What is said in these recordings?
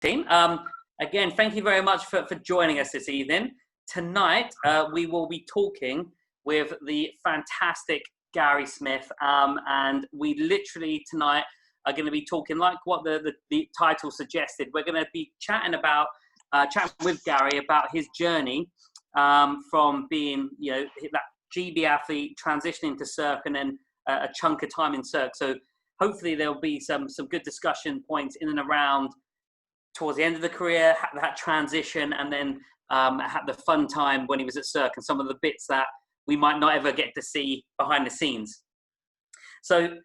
team. Again, thank you very much for joining us this evening. Tonight, we will be talking with the fantastic Gary Smith, and we literally tonight are going to be talking like what the title suggested. We're going to be chatting with Gary about his journey from being, that GB athlete, transitioning to Cirque, and then a chunk of time in Cirque. So hopefully there'll be some good discussion points in and around towards the end of the career, that transition, and then had the fun time when he was at Cirque and some of the bits that we might not ever get to see behind the scenes. So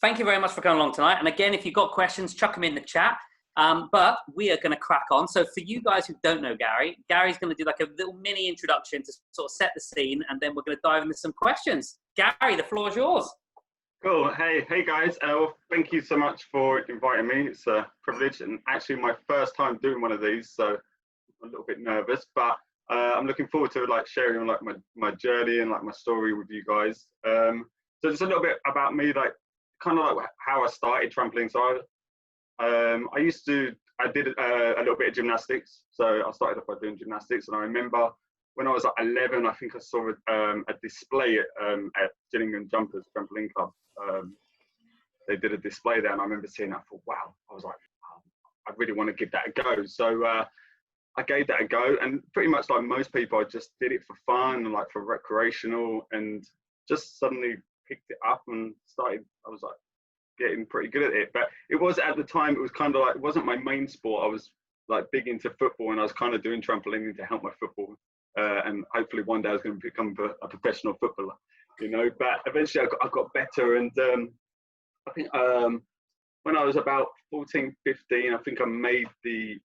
thank you very much for coming along tonight. And again, if you've got questions, chuck them in the chat. But we are going to crack on. So for you guys who don't know Gary's going to do like a little mini introduction to sort of set the scene, and then we're going to dive into some questions. Gary, the floor is yours. Cool. Hey guys. Well, thank you so much for inviting me. It's a privilege, and actually my first time doing one of these, so I'm a little bit nervous, but I'm looking forward to like sharing like my journey and like my story with you guys. So just a little bit about me, like kind of like how I started trampoline. So I did a little bit of gymnastics. So I started off by doing gymnastics, and I remember when I was like 11, I think I saw a display at Gillingham Jumpers Trampoline Club. They did a display there, and I remember seeing that. I thought, wow, I was like, I really want to give that a go. So I gave that a go, and pretty much like most people, I just did it for fun and like for recreational, and just suddenly picked it up and started. I was like getting pretty good at it, but it was at the time, it was kind of like, it wasn't my main sport. I was like big into football, and I was kind of doing trampolining to help my football. And hopefully one day I was going to become a professional footballer, but eventually I got better. And I think when I was about 14, 15, I think I made the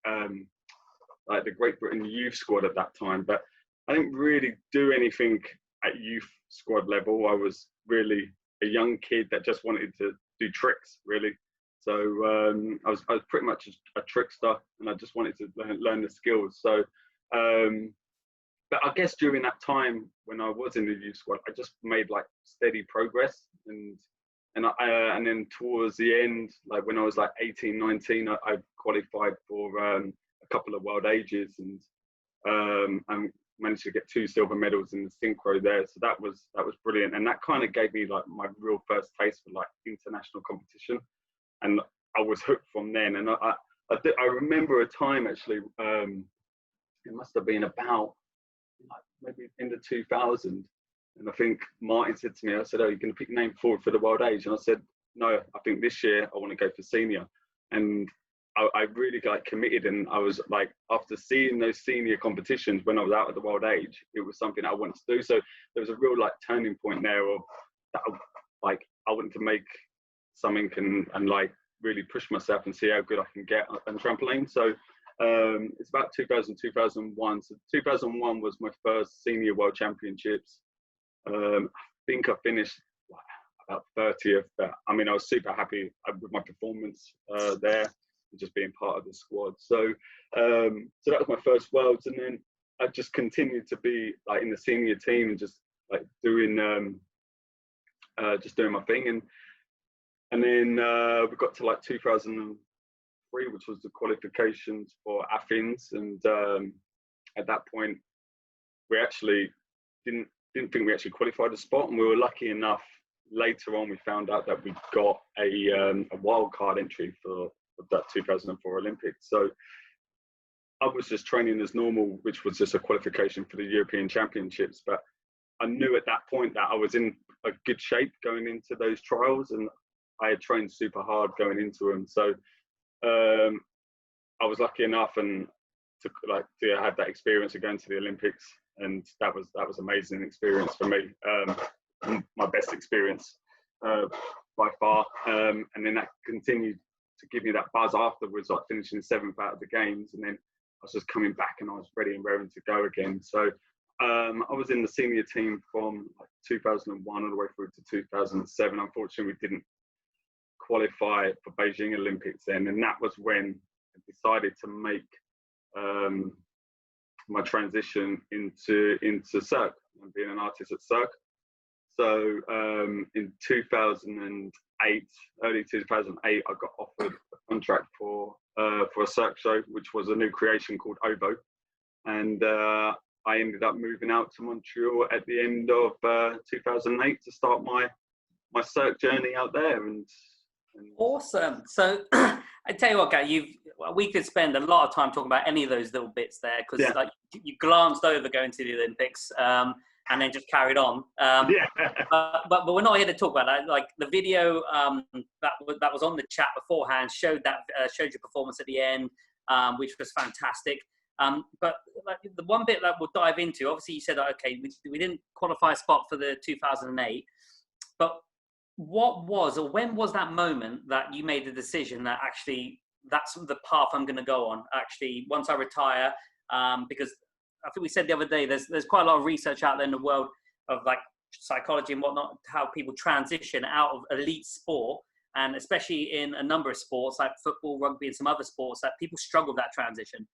Great Britain youth squad at that time, but I didn't really do anything at youth squad level. I was really a young kid that just wanted to do tricks, really. So I was pretty much a trickster, and I just wanted to learn the skills. So but I guess during that time when I was in the youth squad, I just made like steady progress, and then towards the end, like when I was like 18, 19, I qualified for a couple of world ages, and managed to get 2 silver medals in the synchro there. So that was brilliant, and that kind of gave me like my real first taste for like international competition, and I was hooked from then. And I remember a time actually, it must have been about like maybe in the 2000, and I think Martin said to me, I said, "Oh, you're going to pick your name forward for the world age?" And I said, "No, I think this year I want to go for senior." And I really like committed, and I was like, after seeing those senior competitions when I was out at the world age, it was something I wanted to do. So there was a real like turning point there of that, like I wanted to make something and like really push myself and see how good I can get on trampoline. So it's about 2000, 2001. So 2001 was my first senior world championships. I think I finished like about 30th. But I mean, I was super happy with my performance there, just being part of the squad. So so that was my first worlds, and then I just continued to be like in the senior team and just like doing my thing. And then we got to like 2003, which was the qualifications for Athens, and at that point we actually didn't think we actually qualified a spot, and we were lucky enough later on we found out that we got a wild card entry for that 2004 Olympics. So I was just training as normal, which was just a qualification for the European Championships, but I knew at that point that I was in a good shape going into those trials, and I had trained super hard going into them. So I was lucky enough and to have that experience of going to the Olympics, and that was amazing experience for me. My best experience by far. And then that continued to give me that buzz afterwards, like finishing 7th out of the games, and then I was just coming back and I was ready and raring to go again. So I was in the senior team from like 2001 all the way through to 2007. Unfortunately, we didn't qualify for Beijing Olympics then, and that was when I decided to make my transition into Cirque and being an artist at Cirque. So in 2008, early 2008, I got offered a contract for for a Cirque show, which was a new creation called Ovo. And I ended up moving out to Montreal at the end of 2008 to start my Cirque journey out there. And awesome. So I tell you what, Gary, we could spend a lot of time talking about any of those little bits there, because yeah. like you glanced over going to the Olympics and then just carried on. Yeah. But we're not here to talk about that. Like the video that was on the chat beforehand showed your performance at the end, which was fantastic. But like, the one bit that we'll dive into, obviously you said, okay, we didn't qualify a spot for the 2008, but what was, or when was that moment that you made the decision that actually that's the path I'm going to go on, actually, once I retire? Because I think we said the other day, there's quite a lot of research out there in the world of like psychology and whatnot, how people transition out of elite sport, and especially in a number of sports like football, rugby, and some other sports, that people struggle with that transition.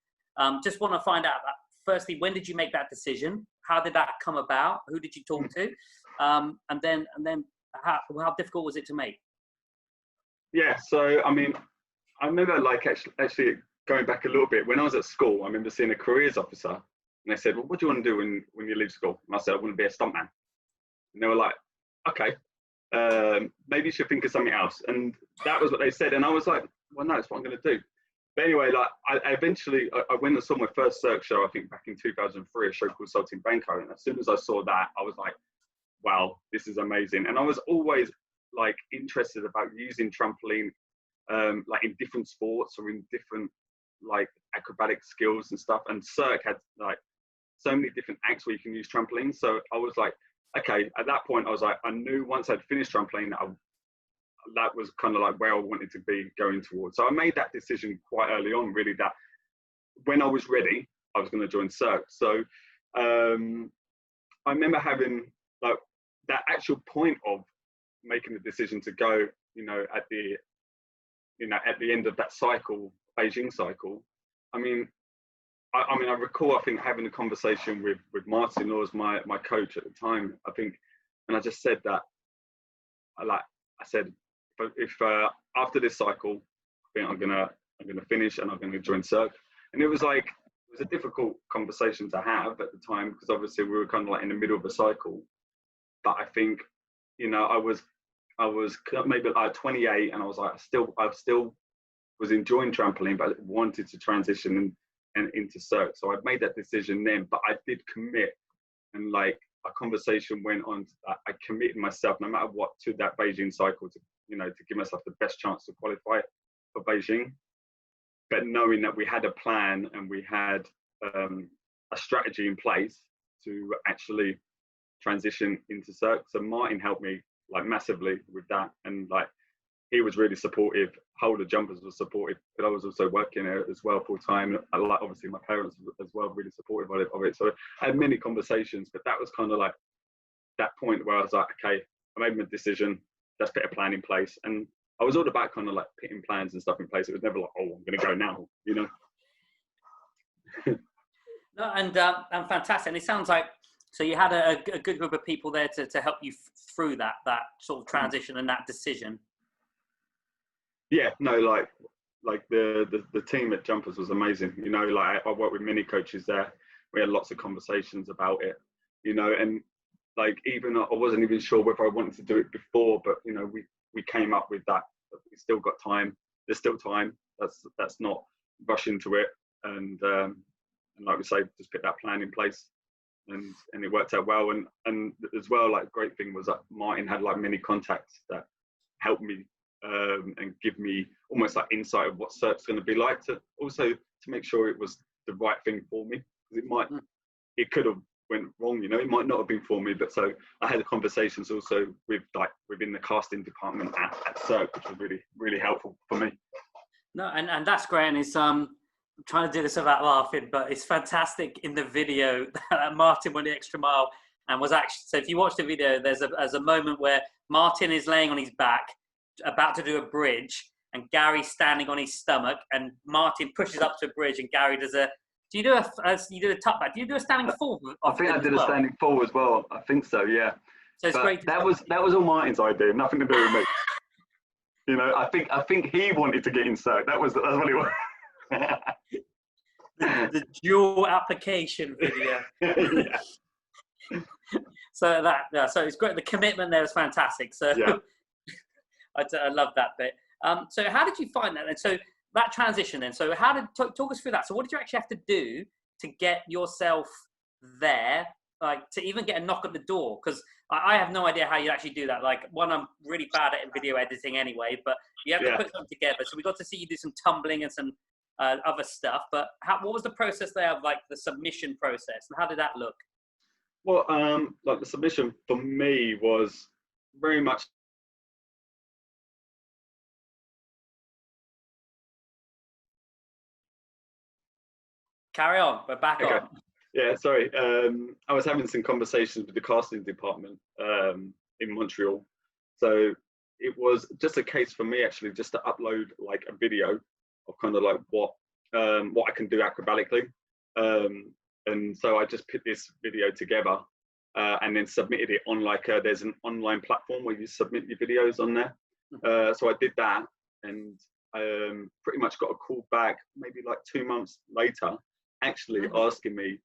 Just want to find out, firstly, when did you make that decision? How did that come about? Who did you talk to? And then how difficult was it to make? Yeah, so I mean, I remember like actually going back a little bit, when I was at school, I remember seeing a careers officer, and they said, well, what do you want to do when you leave school? And I said, I want to be a stuntman. And they were like, okay, maybe you should think of something else. And that was what they said. And I was like, well, no, that's what I'm going to do. But anyway, like I eventually went and saw my first Cirque show, I think back in 2003, a show called Saltimbanco. And as soon as I saw that, I was like, wow, this is amazing. And I was always like interested about using trampoline like in different sports or in different like acrobatic skills and stuff. And Cirque had like so many different acts where you can use trampoline. So I was like, okay, at that point I was like, I knew once I'd finished trampoline that was kind of like where I wanted to be going towards. So I made that decision quite early on, really, that when I was ready, I was going to join Cirque. So I remember having like that actual point of making the decision to go, at the end of that cycle, Beijing cycle. I mean, I recall, I think, having a conversation with Martin, who was my coach at the time, I think, and I just said that, I said, if after this cycle, I think I'm gonna finish and I'm gonna join Cirque. And it was a difficult conversation to have at the time, because obviously we were kind of like in the middle of a cycle. But I think, I was maybe like 28, and I was like, I still was enjoying trampoline, but I wanted to transition and into Cirque. So I made that decision then, but I did commit, and like a conversation went on that I committed myself, no matter what, to that Beijing cycle to give myself the best chance to qualify for Beijing. But knowing that we had a plan and we had a strategy in place to actually transition into Cirque. So Martin helped me like massively with that, and like he was really supportive. Holder Jumpers was supportive, but I was also working there as well full time. Like obviously my parents as well, really supportive of it. So I had many conversations, but that was kind of like that point where I was like, okay, I made my decision. Let's put a plan in place. And I was all about kind of like putting plans and stuff in place. It was never like, oh, I'm going to go now, No, and fantastic. And it sounds like, so you had a good group of people there to help you through that sort of transition and that decision. Yeah, no, like the team at Jumpers was amazing. Like I worked with many coaches there. We had lots of conversations about it, and like even I wasn't even sure whether I wanted to do it before, but we came up with that. We still got time. There's still time. That's not rush into it. And like we say, just put that plan in place, and it worked out well. And as well, like great thing was that Martin had like many contacts that helped me and give me almost like insight of what Cirque's going to be like, to make sure it was the right thing for me, because it could have went wrong, it might not have been for me. But so I had conversations also with like within the casting department at Cirque, which was really, really helpful for me. No, and that's great. And it's I'm trying to do this without laughing, but it's fantastic in the video that Martin went the extra mile and was actually, so if you watch the video, there's a moment where Martin is laying on his back about to do a bridge, and Gary's standing on his stomach, and Martin pushes up to a bridge, and Gary does a tuck back? Do you do a standing fall? I think I did a standing fall as well. I think so, yeah. So it's great. That was all Martin's idea, nothing to do with me. I think he wanted to get in Cirque. That's what it was. The dual application video. Yeah. So so it's great. The commitment there was fantastic. So Yeah. I love that bit. So how did you find that? And so that transition then. So how did talk us through that? So what did you actually have to do to get yourself there, like to even get a knock at the door? Because I have no idea how you actually do that. Like, one, I'm really bad at video editing anyway, but you have to put something together. So we got to see you do some tumbling and some other stuff. But what was the process there of like the submission process, and how did that look? Well, like the submission for me was very much. Carry on. We're back on. Yeah, sorry. I was having some conversations with the casting department in Montreal. So it was just a case for me actually just to upload like a video of kind of like what I can do acrobatically. And so I just put this video together and then submitted it on like there's an online platform where you submit your videos on there. So I did that, and pretty much got a call back maybe like 2 months later, actually asking me,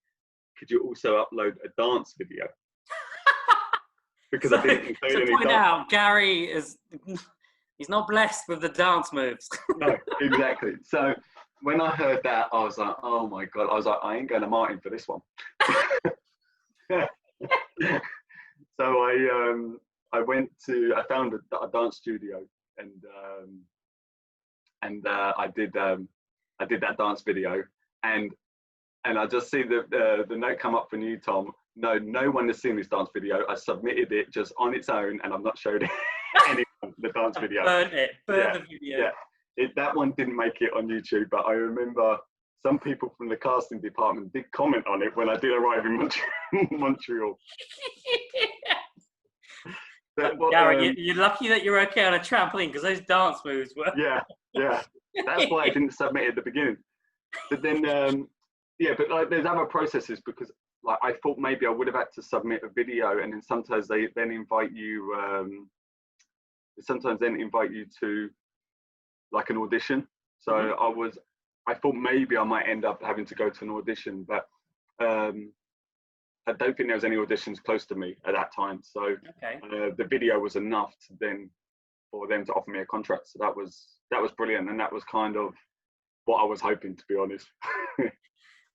could you also upload a dance video? Because I didn't include any point dance. out, Gary he's not blessed with the dance moves. No, exactly. So when I heard that, I was like, oh my God. I was like, I ain't going to Martin for this one. So I found a dance studio, and I did that dance video, and I just see the note come up from you, Tom. No one has seen this dance video. I submitted it just on its own, and I've not showed anyone the dance video. Burn the video. Yeah, that one didn't make it on YouTube, but I remember some people from the casting department did comment on it when I did arrive in Montreal. Gary, you're lucky that you're okay on a trampoline, because those dance moves were. Yeah. That's why I didn't submit at the beginning. But then, but like there's other processes, because like I thought maybe I would have had to submit a video, and then sometimes they then invite you. Sometimes then invite you to like an audition. So I thought maybe I might end up having to go to an audition, but I don't think there was any auditions close to me at that time. So the video was enough for them to offer me a contract. So that was brilliant, and that was kind of what I was hoping, to be honest.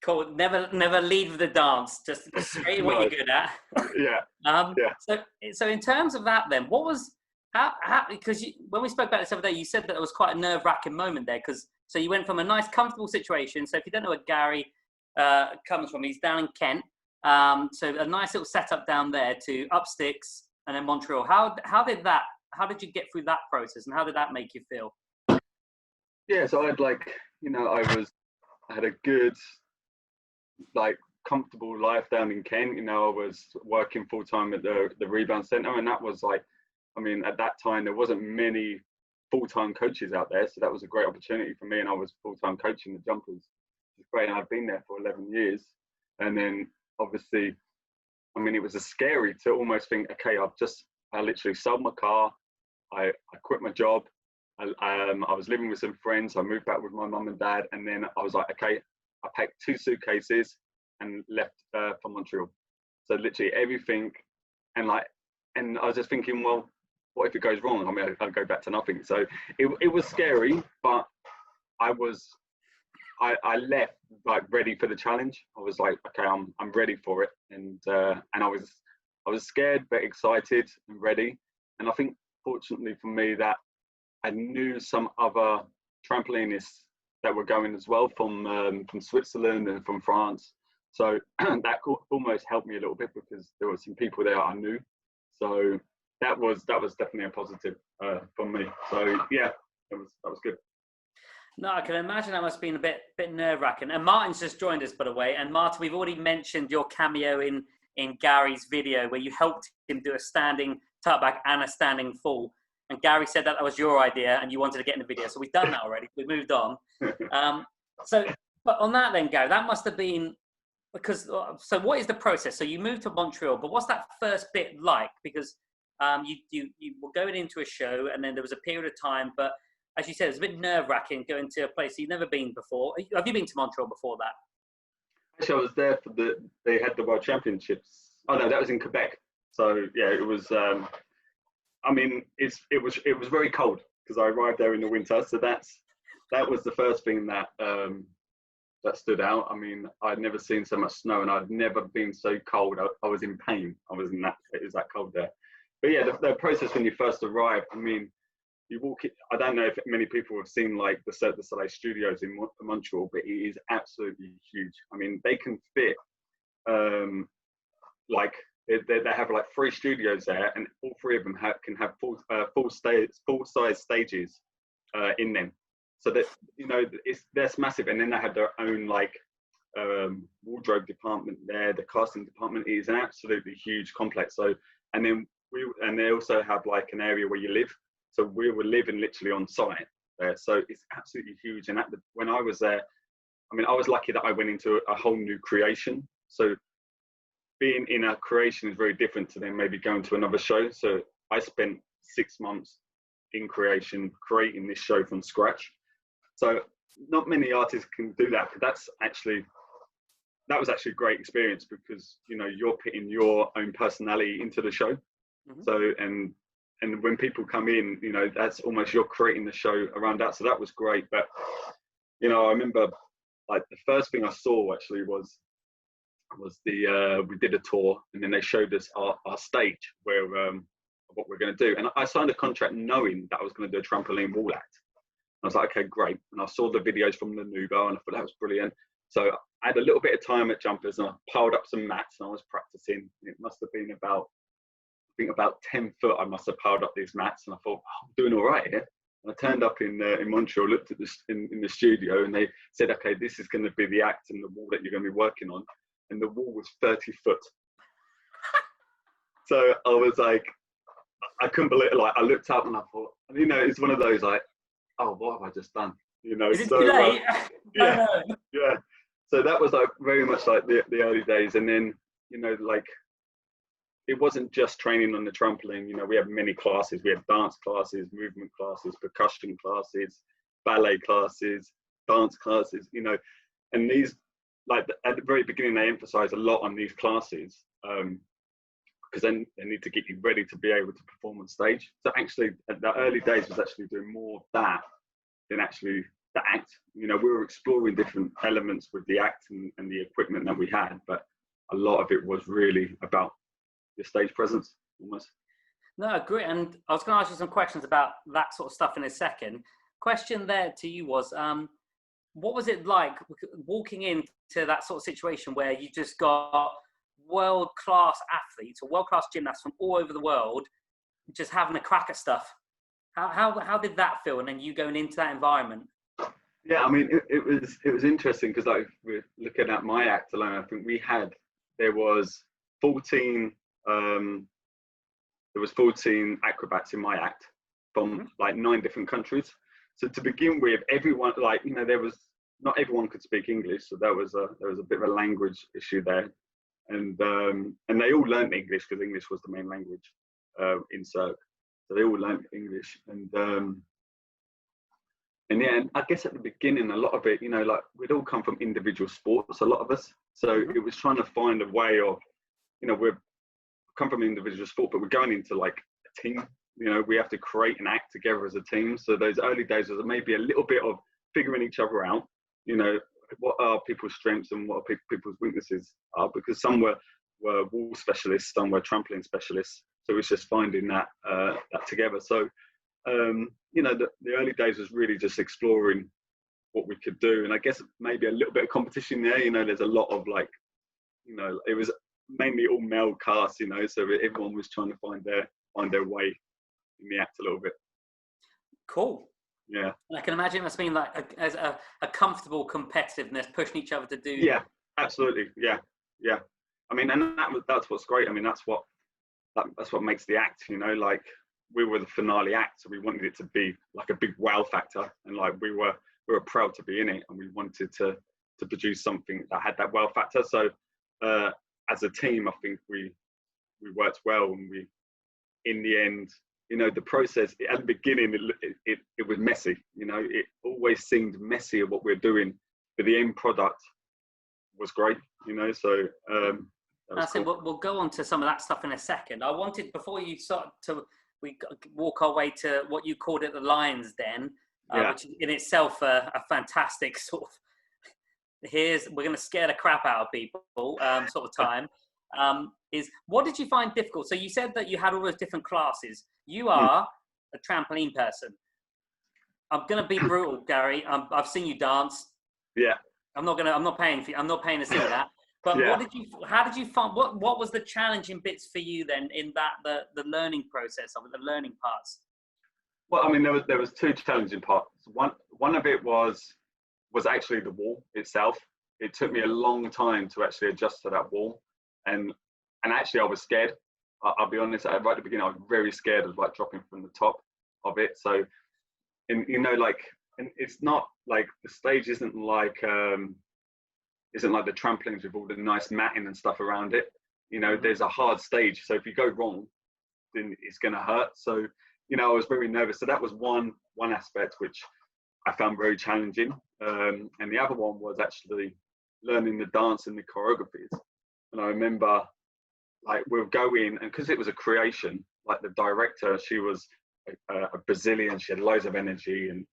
Cool. Never lead with the dance. Just straight in what you're good at. Yeah. So in terms of that, then, what was how because when we spoke about this other day, you said that it was quite a nerve-wracking moment there, because so you went from a nice, comfortable situation. So if you don't know where Gary comes from, he's down in Kent. So a nice little setup down there, to up sticks and then Montreal. How did you get through that process, and how did that make you feel? Yeah, so I had a good, like, comfortable life down in Kent. I was working full time at the rebound center, and that was like, at that time there wasn't many full-time coaches out there, so that was a great opportunity for me, and I was full-time coaching the jumpers. It's great, and I've been there for 11 years. And then obviously, it was scary to almost think, okay, I literally sold my car, I quit my job, I was living with some friends, I moved back with my mum and dad, and then I was like, okay, I packed 2 suitcases and left for Montreal. So literally everything, and I was just thinking, well, what if it goes wrong? I'll go back to nothing. So it was scary, but I left like ready for the challenge. I was like, okay, I'm ready for it, and I was scared but excited and ready. And I think fortunately for me that I knew some other trampolinists that were going as well from Switzerland and from France. So that almost helped me a little bit, because there were some people there I knew. So that was definitely a positive for me. So yeah, that was good. No, I can imagine that must have been a bit nerve-wracking. And Martin's just joined us, by the way. And Martin, we've already mentioned your cameo in Gary's video, where you helped him do a standing tutback and a standing fall. And Gary said that was your idea, and you wanted to get in the video. So we've done that already. We've moved on. But on that then, Gary, that must have been so what is the process? So you moved to Montreal, but what's that first bit like? Because you were going into a show, and then there was a period of time, but as you said, it's a bit nerve-wracking going to a place you've never been before. Have you been to Montreal before that? Actually, I was there for they had the World Championships. Oh no, that was in Quebec. So yeah, it was. I mean, it was very cold because I arrived there in the winter. So that was the first thing that that stood out. I mean, I'd never seen so much snow, and I'd never been so cold. I was in pain. It was that cold there. But yeah, the process when you first arrive. I mean, you walk it. I don't know if many people have seen like the Cirque du Soleil studios in Montreal, but it is absolutely huge. I mean, they can fit like they have like 3 studios there, and all 3 of them can have full size stages in them. So that that's massive, and then they have their own like wardrobe department there. The casting department is an absolutely huge complex. So and they also have like an area where you live. So we were living literally on site there. So it's absolutely huge. And when I was there, I mean, I was lucky that I went into a whole new creation. So being in a creation is very different to then maybe going to another show. So I spent 6 months in creation, creating this show from scratch. So not many artists can do that, but that was actually a great experience because, you're putting your own personality into the show. Mm-hmm. So, and when people come in, that's almost you're creating the show around that. So that was great. But, I remember like the first thing I saw actually was we did a tour, and then they showed us our stage where what we're going to do. And I signed a contract knowing that I was going to do a trampoline wall act. I was like, okay, great. And I saw the videos from Lanugo, and I thought that was brilliant. So I had a little bit of time at Jumpers, and I piled up some mats, and I was practicing. It must have been about 10 foot. I must have piled up these mats, and I thought, I'm doing all right here. And I turned up in Montreal, looked at this in the studio, and they said, okay, this is going to be the act and the wall that you're going to be working on. And the wall was 30 foot. So I was like, I couldn't believe it. Like, I looked up and I thought, it's one of those like, oh, what have I just done? Is it too late? Yeah, yeah. So that was like very much like the early days. And then, like, it wasn't just training on the trampoline. We have many classes. We have dance classes, movement classes, percussion classes, ballet classes, dance classes, and these, like at the very beginning, they emphasize a lot on these classes because then they need to get you ready to be able to perform on stage. So actually, at the early days was actually doing more of that than actually the act. We were exploring different elements with the act and the equipment that we had, but a lot of it was really about your stage presence almost. No, great. And I was going to ask you some questions about that sort of stuff in a second. Question there to you was, what was it like walking into that sort of situation where you just got world-class athletes or world-class gymnasts from all over the world just having a crack at stuff? How did that feel? And then you going into that environment? Yeah, I mean, it was interesting because like we're looking at my act alone. I think there was 14 acrobats in my act from like 9 different countries. So to begin with, everyone, like, not everyone could speak English, so there was a bit of a language issue there, and they all learned English because English was the main language in Cirque, so they all learned English, and yeah, and I guess at the beginning, a lot of it, like we'd all come from individual sports, a lot of us, so it was trying to find a way of, we've come from individual sport, but we're going into like a team. We have to create an act together as a team. So those early days was maybe a little bit of figuring each other out. What are people's strengths and what are people's weaknesses are, because some were wall specialists, some were trampoline specialists. So it's just finding that together. So, the early days was really just exploring what we could do. And I guess maybe a little bit of competition there. There's a lot of like, it was mainly all male cast, so everyone was trying to find their way in the act a little bit. Cool. Yeah. I can imagine it must mean like a comfortable competitiveness, pushing each other to do. Yeah, absolutely. Yeah. I mean, and that's what's great. I mean, that's what makes the act. Like we were the finale act, so we wanted it to be like a big wow factor, and like we were proud to be in it, and we wanted to produce something that had that wow factor. So as a team, I think we worked well, and we, in the end, you know, the process at the beginning, it was messy. You know, it always seemed messier what we're doing, but the end product was great. You know, so I think we'll go on to some of that stuff in a second. I wanted, before you start to, we walk our way to what you called it, the Lion's Den, which is in itself a fantastic sort of, we're going to scare the crap out of people sort of time. Is what did you find difficult? So you said that you had all those different classes. You are a trampoline person. I'm going to be brutal, Gary. I've seen you dance. Yeah. I'm not paying to see that. But how did you find, what was the challenging bits for you then in that, the learning process of it, the learning parts? Well, I mean, there was two challenging parts. One of it was actually the wall itself. It took me a long time to actually adjust to that wall. And actually I was scared. I'll be honest, right at the beginning, I was very scared of like dropping from the top of it. So, and you know, like, and it's not like, the stage isn't like the trampolines with all the nice matting and stuff around it. You know, there's a hard stage. So if you go wrong, then it's going to hurt. So, you know, I was very nervous. So that was one aspect which I found very challenging. And the other one was actually learning the dance and the choreographies. And I remember, like, we'll go in, and because it was a creation, like the director, she was a Brazilian, she had loads of energy, and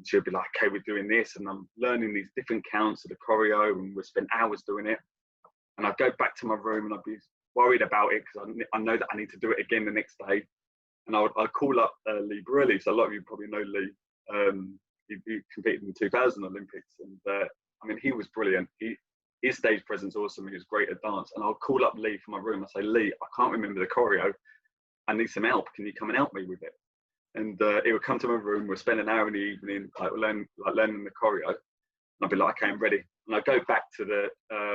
she'd be like, okay, we're doing this, and I'm learning these different counts of the choreo, and we'll spend hours doing it. And I'd go back to my room, and I'd be worried about it, because I know that I need to do it again the next day. And I'd call up Lee Burley, so a lot of you probably know Lee. He competed in the 2000 Olympics, and I mean, he was brilliant. His stage presence awesome. He was great at dance. And I'll call up Lee from my room. I say, Lee, I can't remember the choreo. I need some help. Can you come and help me with it? And he would come to my room. We'll spend an hour in the evening, learning the choreo. And I'd be like, okay, I'm ready. And I go back to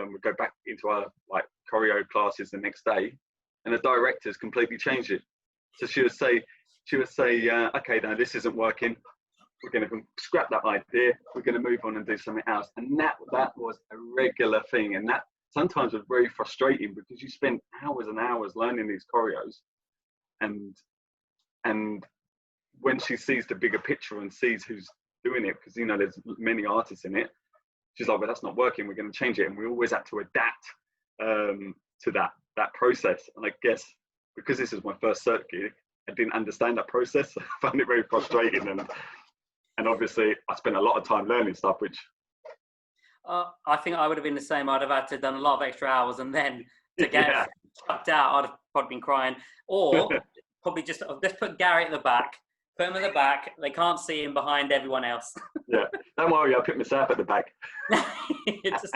we go back into our like choreo classes the next day, and the directors completely changed it. So she would say, okay, no, this isn't working. We're going to scrap that idea. We're going to move on and do something else. And that was a regular thing. And that sometimes was very frustrating, because you spend hours and hours learning these choreos. And when she sees the bigger picture and sees who's doing it, because, you know, there's many artists in it, she's like, well, that's not working. We're going to change it. And we always had to adapt to that process. And I guess because this is my first Cirque gig, I didn't understand that process. I found it very frustrating. And obviously, I spent a lot of time learning stuff, which... I think I would have been the same. I'd have had to done a lot of extra hours, and then to get chucked out, I'd have probably been crying. Or probably just put Gary at the back, put him at the back. They can't see him behind everyone else. Yeah, don't worry, I'll put myself at the back. Just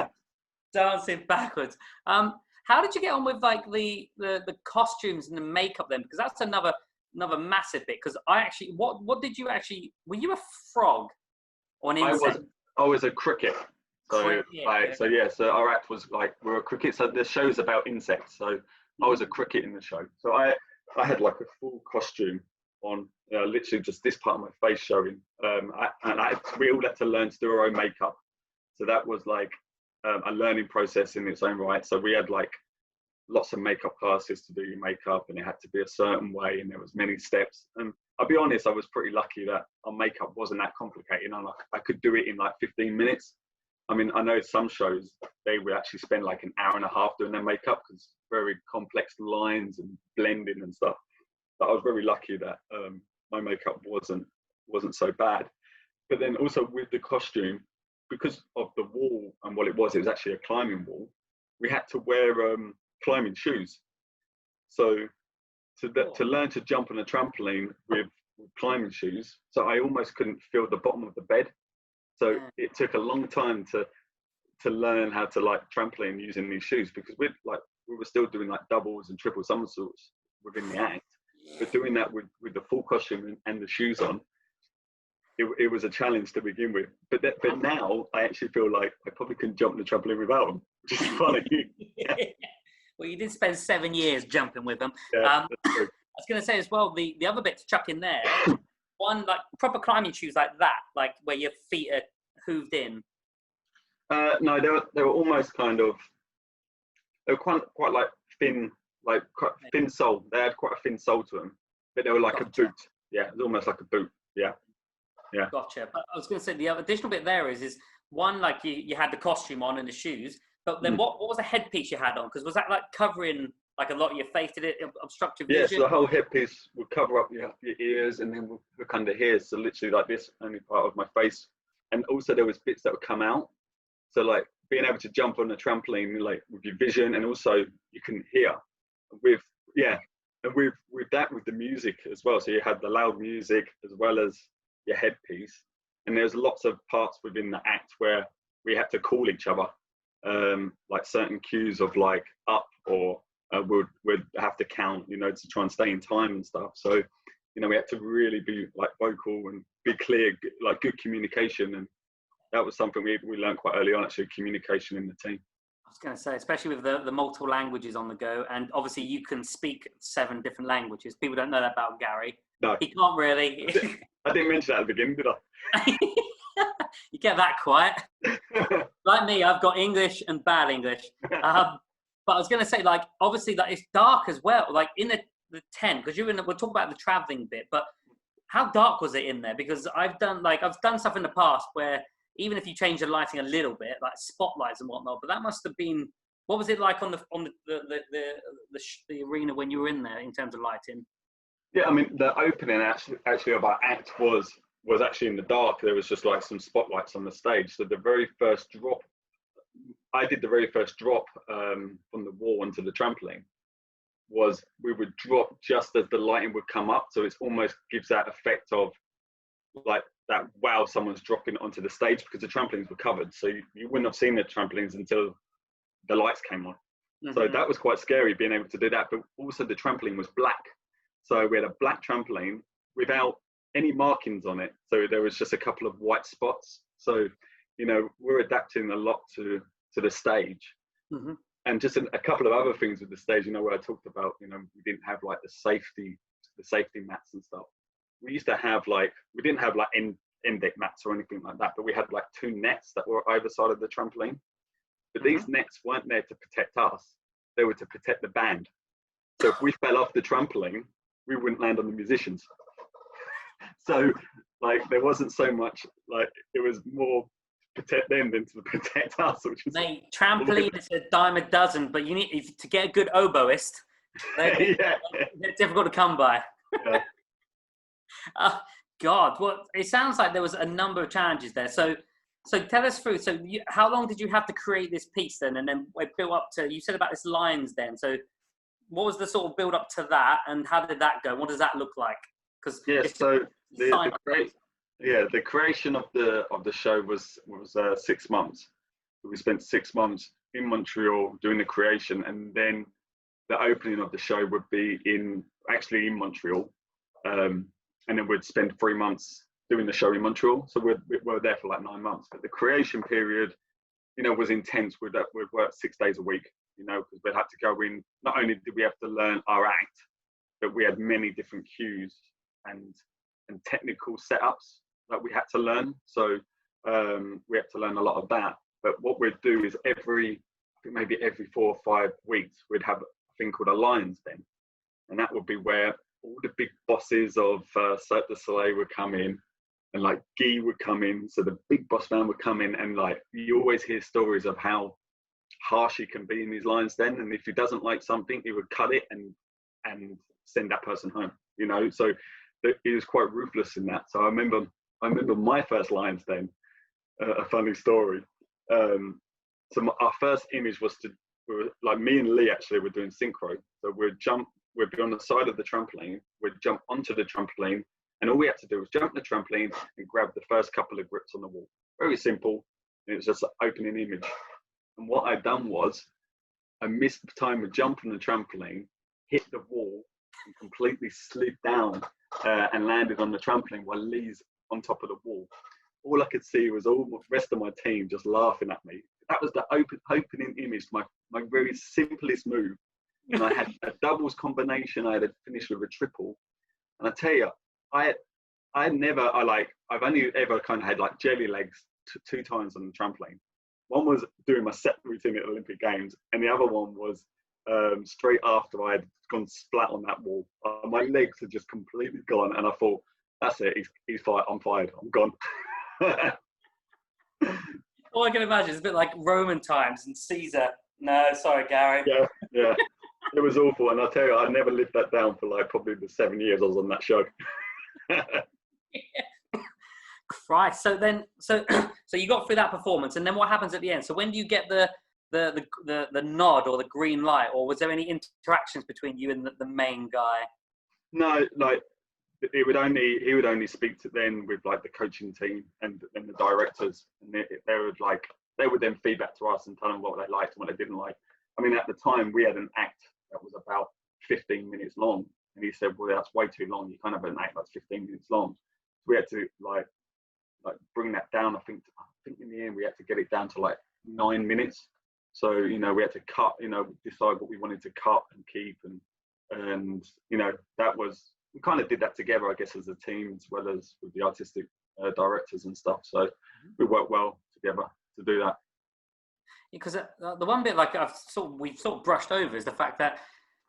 dancing backwards. How did you get on with like the costumes and the makeup then? Because that's another massive bit. Because I actually, what did you actually? Were you a frog or an insect? I was a cricket. So so our act was like, we're a cricket. So the show's about insects. So I was a cricket in the show. So I had like a full costume on, literally just this part of my face showing. We all had to learn to do our own makeup. So that was like a learning process in its own right. So we had like lots of makeup classes to do your makeup, and it had to be a certain way, and there was many steps. And I'll be honest, I was pretty lucky that our makeup wasn't that complicated, and I could do it in like 15 minutes. I mean, I know some shows, they would actually spend like an hour and a half doing their makeup, because very complex lines and blending and stuff. But I was very lucky that my makeup wasn't so bad. But then also with the costume, because of the wall and what it was actually a climbing wall, we had to wear climbing shoes. So to learn to jump on a trampoline with climbing shoes, so I almost couldn't feel the bottom of the bed. So it took a long time to learn how to like trampoline using these shoes, because we were still doing like doubles and triple somersaults within the act, but doing that with the full costume and the shoes on, it was a challenge to begin with. But now I actually feel like I probably couldn't jump on the trampoline without them, which is funny. Well, you did spend 7 years jumping with them. Yeah, I was going to say as well, the other bit to chuck in there, one like proper climbing shoes like that, like where your feet are hooved in. No, they were almost kind of, they were quite like thin, like quite thin sole. They had quite a thin sole to them. but they were like Gotcha. a boot. Yeah, it was almost like a boot. Yeah. Yeah. Gotcha. But I was going to say the additional bit there is one, like you had the costume on and the shoes, but then what was the headpiece you had on? Because was that like covering like a lot of your face? Did it obstruct your Yeah, vision? so the whole headpiece would cover up your ears, and then we'll hook under here. So literally like this, only part of my face. And also there was bits that would come out. So like being able to jump on a trampoline, like with your vision, and also you can hear with, and with that, with the music as well. So you had the loud music as well as your headpiece. And there's lots of parts within the act where we had to call each other, like certain cues of like up, or we'd have to count, you know, to try and stay in time and stuff. So, you know, we had to really be like vocal and be clear, like good communication. And that was something we learned quite early on, actually, communication in the team. I was going to say, especially with the multiple languages on the go, and obviously you can speak 7 different languages. People don't know that about Gary. No. He can't really. I didn't mention that at the beginning, did I? You get that quiet. Like me, I've got English and bad English. But I was going to say, like, obviously, like, it's dark as well. Like in the tent, because we'll talk about the traveling bit, but how dark was it in there? Because I've done stuff in the past where even if you change the lighting a little bit, like spotlights and whatnot, but that must have been, what was it like on the arena when you were in there in terms of lighting? Yeah, I mean, the opening actually of our act was actually in the dark. There was just like some spotlights on the stage. So the very first drop, I did the very first drop from the wall onto the trampoline, was we would drop just as the lighting would come up. So it almost gives that effect of like that, wow, someone's dropping onto the stage, because the trampolines were covered. So you wouldn't have seen the trampolines until the lights came on. Mm-hmm. So that was quite scary, being able to do that. But also the trampoline was black. So we had a black trampoline without any markings on it. So there was just a couple of white spots. So, you know, we're adapting a lot to the stage. Mm-hmm. And just a couple of other things with the stage, you know, where I talked about, you know, we didn't have like the safety mats and stuff. We used to have like, we didn't have like end deck mats or anything like that, but we had like 2 nets that were either side of the trampoline. But these nets weren't there to protect us. They were to protect the band. So if we fell off the trampoline, we wouldn't land on the musicians. So like there wasn't so much, like it was more protect them than to protect us. Which is, mate, trampoline is a dime a dozen, but you need to get a good oboist. They're difficult to come by. Yeah. God, it sounds like there was a number of challenges there. So tell us through. So how long did you have to create this piece then, and then it built up to? You said about this lines then. So what was the sort of build up to that, and how did that go? What does that look like? Because the creation of the show was 6 months. We spent 6 months in Montreal doing the creation, and then the opening of the show would be in Montreal, and then we'd spend 3 months doing the show in Montreal. So we're there for like 9 months. But the creation period, you know, was intense. We'd work 6 days a week, you know, because we'd had to go in. Not only did we have to learn our act, but we had many different cues and technical setups that we had to learn. So we had to learn a lot of that. But what we'd do is maybe every 4 or 5 weeks, we'd have a thing called a Lions Den. And that would be where all the big bosses of Cirque du Soleil would come in, and like Guy would come in. So the big boss man would come in, and like you always hear stories of how harsh he can be in his Lions Den. And if he doesn't like something, he would cut it and send that person home, you know. So he was quite ruthless in that. So I remember my first Lions Den, a funny story. So our first image was like me and Lee actually were doing synchro. So we'd be on the side of the trampoline, we'd jump onto the trampoline, and all we had to do was jump the trampoline and grab the first couple of grips on the wall. Very simple. And it was just an opening image. And what I'd done was I missed the time to jump on the trampoline, hit the wall, and completely slid down and landed on the trampoline while Lee's on top of the wall. All I could see was all the rest of my team just laughing at me. That was the opening image, my very simplest move. And I had a doubles combination. I had to finish with a triple. And I tell you, I've only ever kind of had like jelly legs 2 times on the trampoline. One was doing my set routine at the Olympic Games, and the other one was straight after I had gone splat on that wall. My legs had just completely gone, and I thought, that's it, he's fired, I'm fired, I'm gone. All I can imagine is a bit like Roman times and Caesar. No, sorry, Gary. Yeah. It was awful, and I tell you, I never lived that down for like probably the 7 years I was on that show. Christ. So you got through that performance, and then what happens at the end? So when do you get the nod or the green light, or was there any interactions between you and the main guy? No, like he would only speak to then with like the coaching team and the directors, and they would then feedback to us and tell them what they liked and what they didn't like. I mean, at the time we had an act that was about 15 minutes long, and he said, well, that's way too long, you can't have an act that's 15 minutes long. So we had to like bring that down. I think in the end we had to get it down to like 9 minutes. So, you know, we had to cut, you know, decide what we wanted to cut and keep, and you know, we kind of did that together, I guess, as a team, as well as with the artistic directors and stuff. So we worked well together to do that. Because the one bit like we've sort of brushed over is the fact that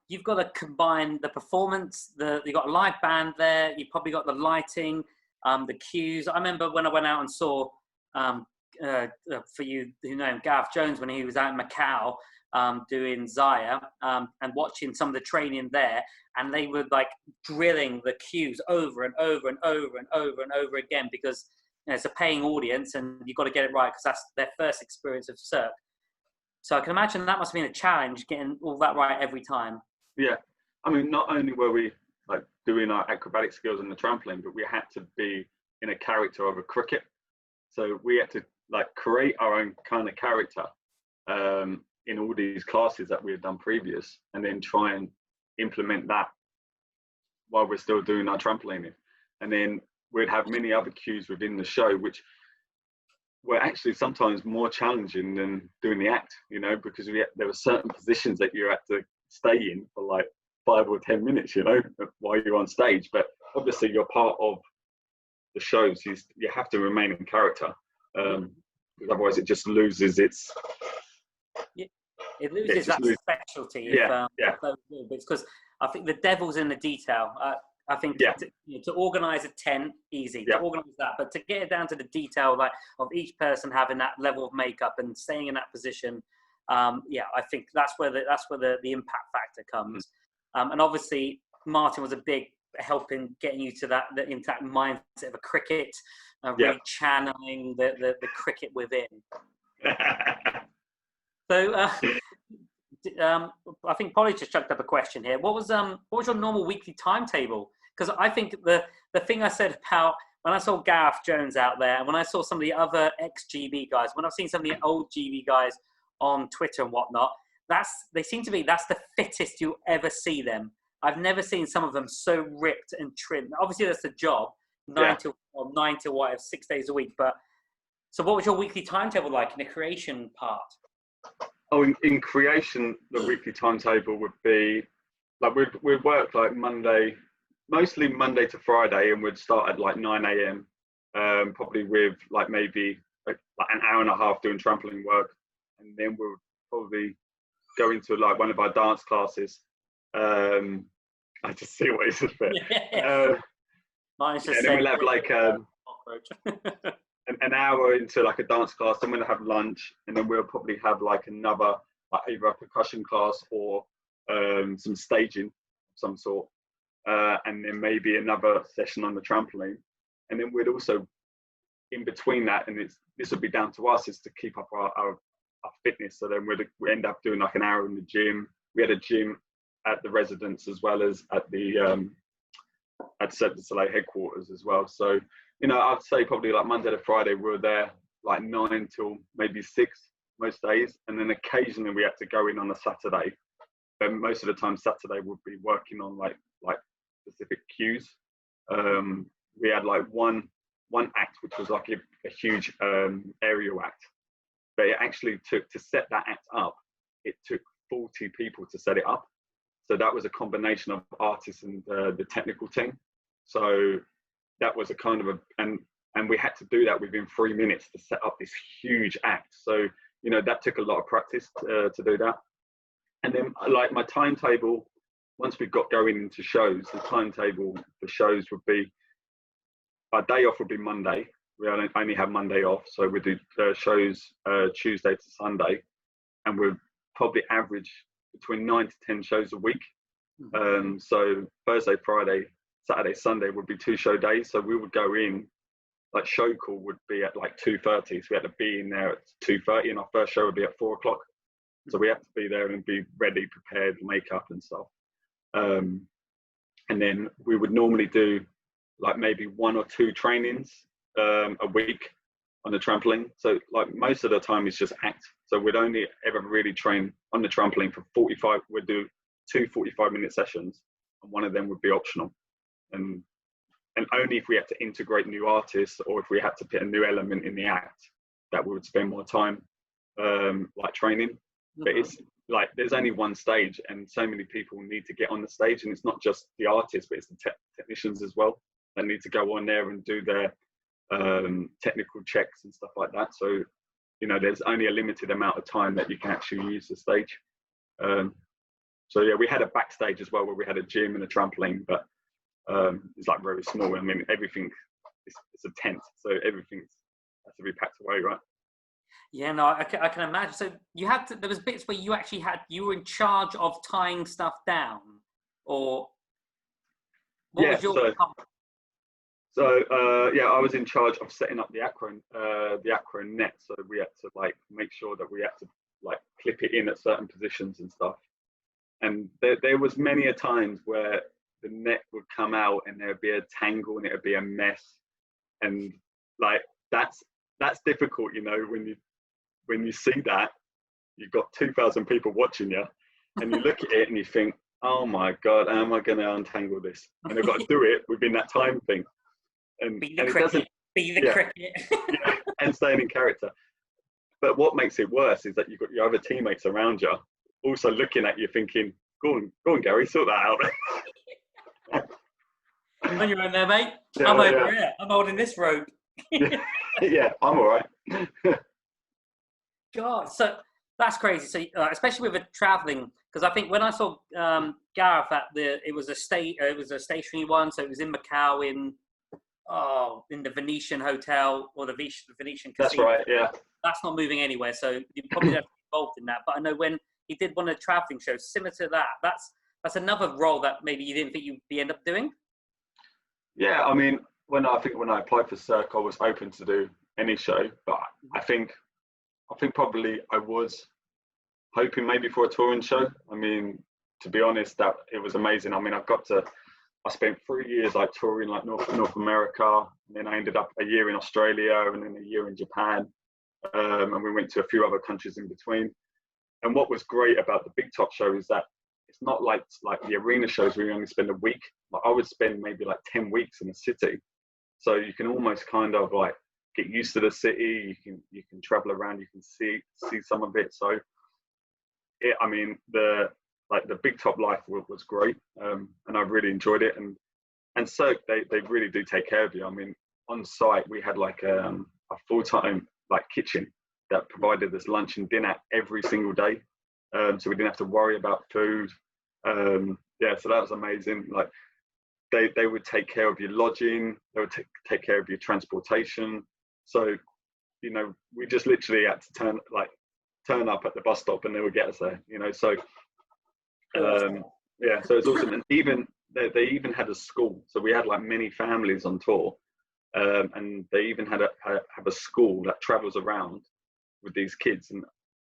you've got to combine the performance, you've got a live band there, you've probably got the lighting, the cues. I remember when I went out and saw, for you who know him, Gareth Jones, when he was out in Macau doing Zaya, and watching some of the training there, and they were like drilling the cues over and over and over and over and over again, because you know, it's a paying audience and you've got to get it right because that's their first experience of Cirque. So I can imagine that must have been a challenge, getting all that right every time. Yeah, I mean, not only were we like doing our acrobatic skills on the trampoline, but we had to be in a character of a cricket. So we had to like create our own kind of character in all these classes that we had done previous, and then try and implement that while we're still doing our trampolining. And then we'd have many other cues within the show, which were actually sometimes more challenging than doing the act, you know, because there were certain positions that you had to stay in for like 5 or 10 minutes, you know, while you're on stage. But obviously you're part of the shows, you have to remain in character, because otherwise it just loses its... It loses that specialty. Because I think the devil's in the detail. I think to organise a tent, easy to organise that, but to get it down to the detail, like of each person having that level of makeup and staying in that position, I think that's where the impact factor comes. And obviously, Martin was a big help in getting you to into that mindset of a cricket, really channeling the cricket within. So, I think Polly just chucked up a question here. What was your normal weekly timetable? Because I think the thing I said about when I saw Gareth Jones out there, and when I saw some of the other ex-GB guys, when I've seen some of the old GB guys on Twitter and whatnot, that's the fittest you'll ever see them. I've never seen some of them so ripped and trimmed. Obviously, that's the job, 9 till 6 days a week. But so, what was your weekly timetable like in the creation part? Oh, in creation, the weekly timetable would be like we'd work like mostly Monday to Friday, and we'd start at like 9 a.m. Probably with like maybe like an hour and a half doing trampoline work, and then we'll probably go into like one of our dance classes. I just see what it's a bit. Then we'll have like an hour into like a dance class, then we'll have lunch, and then we'll probably have like another, like either a percussion class or some staging of some sort, and then maybe another session on the trampoline. And then we'd also, in between that, and this would be down to us, is to keep up our fitness. So then we'd end up doing like an hour in the gym. We had a gym at the residence as well as at the Cirque du Soleil headquarters as well. So, you know, I'd say probably like Monday to Friday, we were there like 9 till maybe 6 most days. And then occasionally we had to go in on a Saturday. But most of the time Saturday would be working on like specific cues. We had like one act, which was like a huge aerial act. But it actually took, to set that act up, it took 40 people to set it up. So that was a combination of artists and the technical team. So that was a kind of and we had to do that within 3 minutes to set up this huge act. So, you know, that took a lot of practice to do that. And then like my timetable, once we got going into shows, the timetable for shows would be, our day off would be Monday. We only have Monday off, so we do shows Tuesday to Sunday, and we'd probably average between 9 to 10 shows a week. So Thursday, Friday, Saturday, Sunday would be 2 show days. So we would go in, like show call would be at like 2:30, so we had to be in there at 2:30, and our first show would be at 4 o'clock. So we have to be there and be ready, prepared, makeup and stuff. And then we would normally do like maybe 1 or 2 trainings a week on the trampoline. So like most of the time it's just act. So we'd only ever really train on the trampoline for 45. We'd do 2 45-minute sessions, and one of them would be optional. And only if we had to integrate new artists, or if we had to put a new element in the act, that we would spend more time like training. But it's like there's only one stage, and so many people need to get on the stage, and it's not just the artists, but it's the technicians as well that need to go on there and do their technical checks and stuff like that. So you know, there's only a limited amount of time that you can actually use the stage. So yeah, we had a backstage as well where we had a gym and a trampoline, but it's like very small. I mean, everything it's a tent, so everything has to be packed away, right? Yeah, no, I can imagine. So you had to, there was bits where you were in charge of tying stuff down, or what was your? Yeah, I was in charge of setting up the acro net. So we had to like make sure that we had to like clip it in at certain positions and stuff. And there was many a times where the net would come out and there'd be a tangle and it'd be a mess. And like that's difficult, you know, when you see that, you've got 2,000 people watching you, and you look at it and you think, oh my God, how am I going to untangle this? And I've got to do it within that time thing. And be the cricket. Yeah, and staying in character. But what makes it worse is that you've got your other teammates around you also looking at you thinking, go on Gary, sort that out. On your own there, mate. Yeah, I'm over here. I'm holding this rope. Yeah, I'm all right. God, so that's crazy. So especially with the traveling, because I think when I saw Gareth it was a stationary one, so it was in Macau in the Venetian hotel or the Venetian casino. That's right, yeah. That's not moving anywhere, so you probably don't have to be involved in that. But I know when he did one of the traveling shows similar to that, that's another role that maybe you didn't think you'd end up doing. Yeah, I mean, when I applied for Cirque, I was open to do any show, but I think probably I was hoping maybe for a touring show. I mean, to be honest, that it was amazing. I mean, I spent 3 years like touring like North America, and then I ended up a year in Australia and then a year in Japan, and we went to a few other countries in between. And what was great about the Big Top show is that it's not like the arena shows where you only spend a week. Like I would spend maybe like 10 weeks in a city, so you can almost kind of like get used to the city. You can travel around, you can see some of it. So I mean, the Big Top life was great, and I really enjoyed it. And Cirque, they really do take care of you. I mean, on site we had like a full-time like kitchen that provided us lunch and dinner every single day, so we didn't have to worry about food. Yeah, so that was amazing. Like they would take care of your lodging, they would take care of your transportation. So you know, we just literally had to turn up at the bus stop and they would get us there, you know. So yeah, so it's awesome. And even they even had a school, so we had like many families on tour, and they even have a school that travels around with these kids. And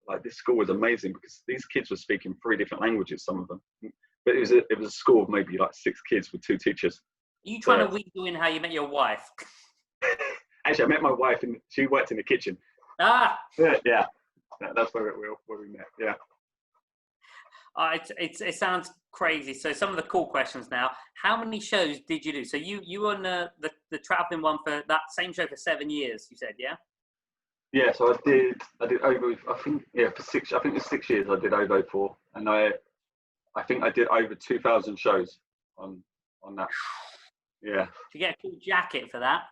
like this school was amazing because these kids were speaking 3 different languages, some of them, but it was a school of maybe like 6 kids with 2 teachers. Are you trying to weasel in how you met your wife? Actually, I met my wife and she worked in the kitchen. Yeah, that's where we met. Yeah. It sounds crazy. So some of the cool questions now. How many shows did you do? So you were on the traveling one for that same show for 7 years, you said, yeah? Yeah, so I did over, I think it was 6 years I did OVO for, and I think I did over 2,000 shows on that. Yeah. To get a cool jacket for that.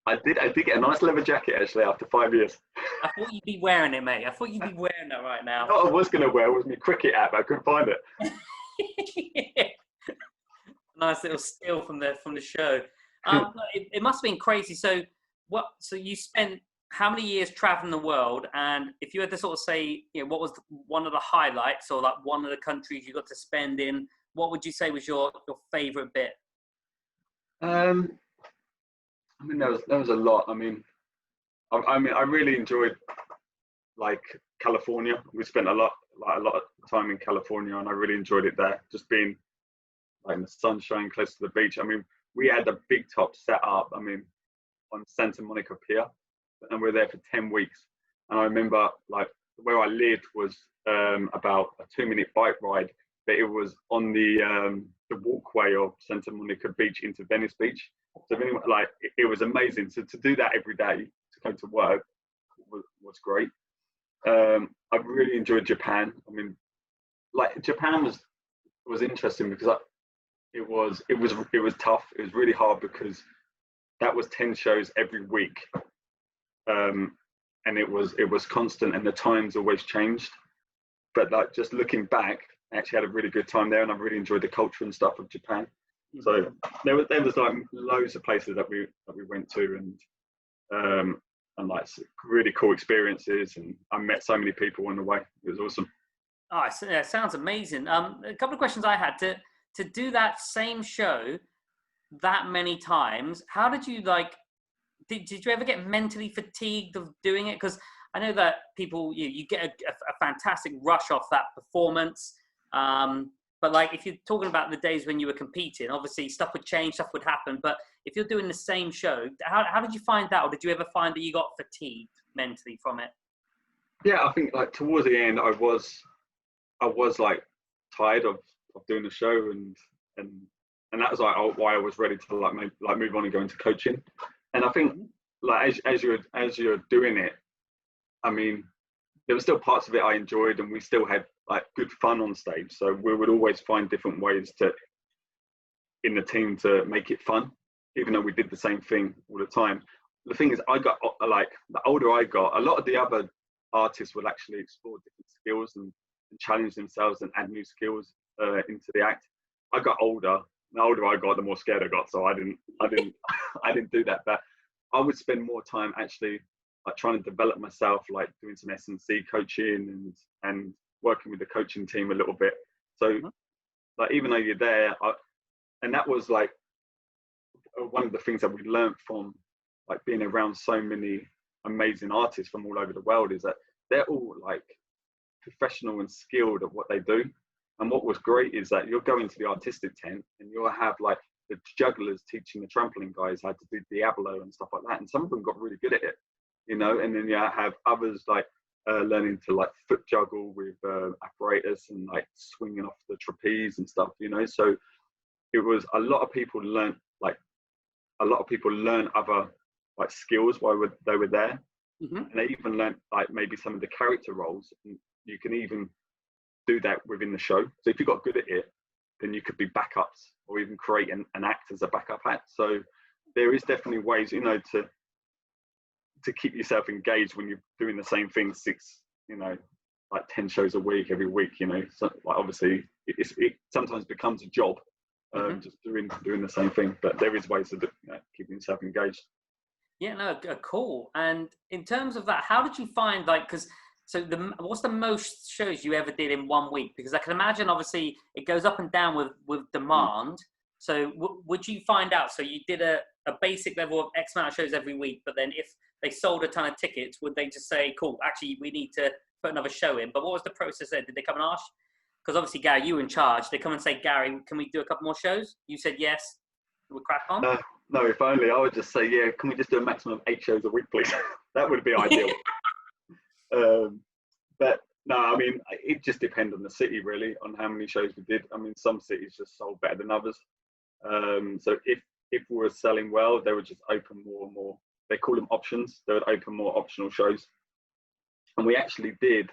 I did get a nice leather jacket actually after 5 years. I thought you'd be wearing it, mate. I thought you'd be wearing that right You now. know what I was going to wear was my cricket hat, but I couldn't find it. Nice little steal from the show. It must have been crazy. So So you spent how many years traveling the world? And if you had to sort of say, what was one of the highlights, or like one of the countries you got to spend in, what would you say was your favorite bit? I mean, there was a lot. I mean, I really enjoyed like California. We spent a lot of time in California, and I really enjoyed it there. Just being like in the sunshine, close to the beach. I mean, we had a big top set up. I mean, on Santa Monica Pier, and we were there for 10 weeks. And I remember like where I lived was about a 2-minute bike ride, but it was on the walkway of Santa Monica Beach into Venice Beach. So anyway, like it was amazing. So to do that every day, to go to work was great. I really enjoyed Japan. I mean, like Japan was interesting because it was tough. It was really hard because that was 10 shows every week, and it was constant, and the times always changed. But like just looking back, I actually had a really good time there, and I really enjoyed the culture and stuff of Japan. So there was like loads of places that we went to, and like really cool experiences, and I met so many people on the way. It was awesome. Oh, it sounds amazing. A couple of questions I had to do that same show that many times. How did you like? Did you ever get mentally fatigued of doing it? Because I know that people you get a fantastic rush off that performance. But like if you're talking about the days when you were competing, obviously stuff would change, stuff would happen. But if you're doing the same show, how did you find that, or did you ever find that you got fatigued mentally from it? Yeah, I think like towards the end, I was like tired of doing the show, and that was like why I was ready to like move on and go into coaching. And I think like as you're doing it, I mean, there were still parts of it I enjoyed, and we still had like good fun on stage. So we would always find different ways in the team to make it fun, even though we did the same thing all the time. The thing is, I got like the older I got, a lot of the other artists would actually explore different skills and challenge themselves and add new skills into the act. I got older. The older I got, the more scared I got. So I didn't I didn't do that. But I would spend more time actually like trying to develop myself, like doing some S&C coaching and working with the coaching team a little bit. So like even though you're there, and that was like one of the things that we learned from like being around so many amazing artists from all over the world, is that they're all like professional and skilled at what they do. And what was great is that you'll go into the artistic tent and you'll have like the jugglers teaching the trampoline guys how to do Diablo and stuff like that. And some of them got really good at it, and then you have others like learning to like foot juggle with apparatus and like swinging off the trapeze and stuff, So it was a lot of people learn other like skills while they were there. And they even learned like maybe some of the character roles. And you can even do that within the show. So if you got good at it, then you could be backups or even create an act as a backup act. So there is definitely ways, to keep yourself engaged when you're doing the same thing like 10 shows a week, every week, So like obviously it sometimes becomes a job, just doing the same thing, but there is ways of keeping yourself engaged. Yeah, no, cool. And in terms of that, how did you find what's the most shows you ever did in 1 week? Because I can imagine obviously it goes up and down with demand. So would you find out? So you did a basic level of X amount of shows every week, but then if they sold a ton of tickets, would they just say, cool, actually we need to put another show in? But what was the process there? Did they come and ask? Because obviously, Gary, you were in charge. They come and say, Gary, can we do a couple more shows? You said yes. We'll crack on. No, if only. I would just say, yeah, can we just do a maximum of 8 shows a week, please? That would be ideal. But no, I mean, it just depends on the city, really, on how many shows we did. I mean, some cities just sold better than others. So if we were selling well, they would just open more and more. They call them options. They would open more optional shows. And we actually did.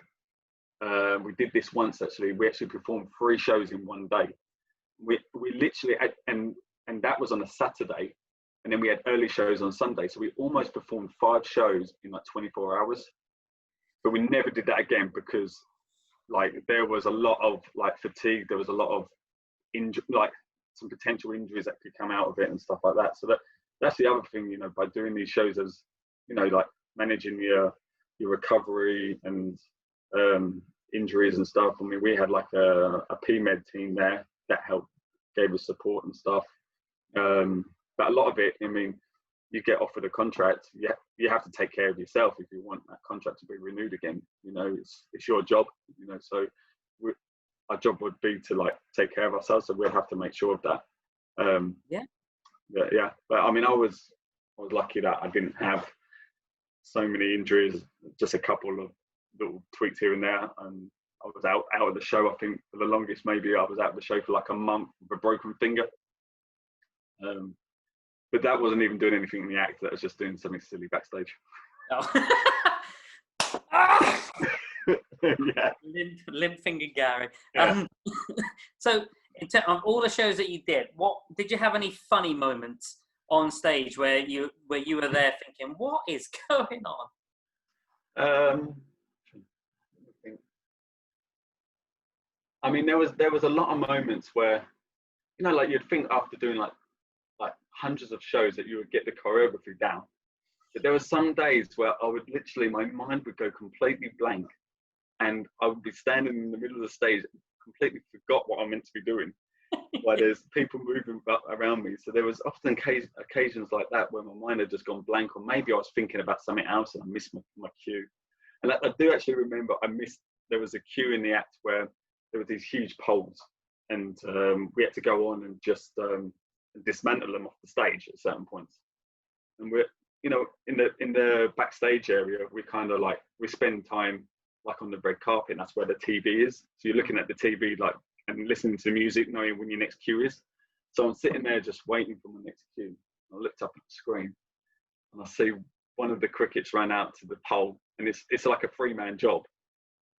We did this once, actually. We actually performed 3 shows in one day. We literally, and that was on a Saturday. and then we had early shows on Sunday. So we almost performed 5 shows in like 24 hours. But we never did that again because like there was a lot of like fatigue. There was a lot of like some potential injuries that could come out of it and stuff like that. So that's the other thing, you know, by doing these shows, as you know, like managing your recovery and injuries and stuff. I mean, we had like a PMed team there that helped, gave us support and stuff. But a lot of it, I mean, you get offered a contract, you have to take care of yourself if you want that contract to be renewed again. You know, it's your job, you know, so our job would be to like take care of ourselves, so we'd have to make sure of that. Yeah. But I mean, I was lucky that I didn't have so many injuries, just a couple of little tweaks here and there, and I was out of the show. I think for the longest, maybe I was out of the show for like a month with a broken finger. But that wasn't even doing anything in the act. That was just doing something silly backstage. Oh. Yeah. Limp finger Gary. Yeah. So in terms of all the shows that you did, what did you have any funny moments on stage where you were there thinking, what is going on? I mean, there was a lot of moments where, you know, like you'd think after doing like hundreds of shows that you would get the choreography down. But there were some days where I would literally, my mind would go completely blank, and I would be standing in the middle of the stage, completely forgot what I'm meant to be doing. While there's people moving around me. So there was often occasions like that where my mind had just gone blank, or maybe I was thinking about something else and I missed my cue. And I do actually remember there was a cue in the act where there were these huge poles, and we had to go on and just dismantle them off the stage at certain points. And we're, you know, in the backstage area, we kind of like, we spend time like on the red carpet, and that's where the TV is. So you're looking at the TV like and listening to music, knowing when your next cue is. So I'm sitting there just waiting for my next cue. I looked up at the screen and I see one of the crickets ran out to the pole, and it's like a 3-man job.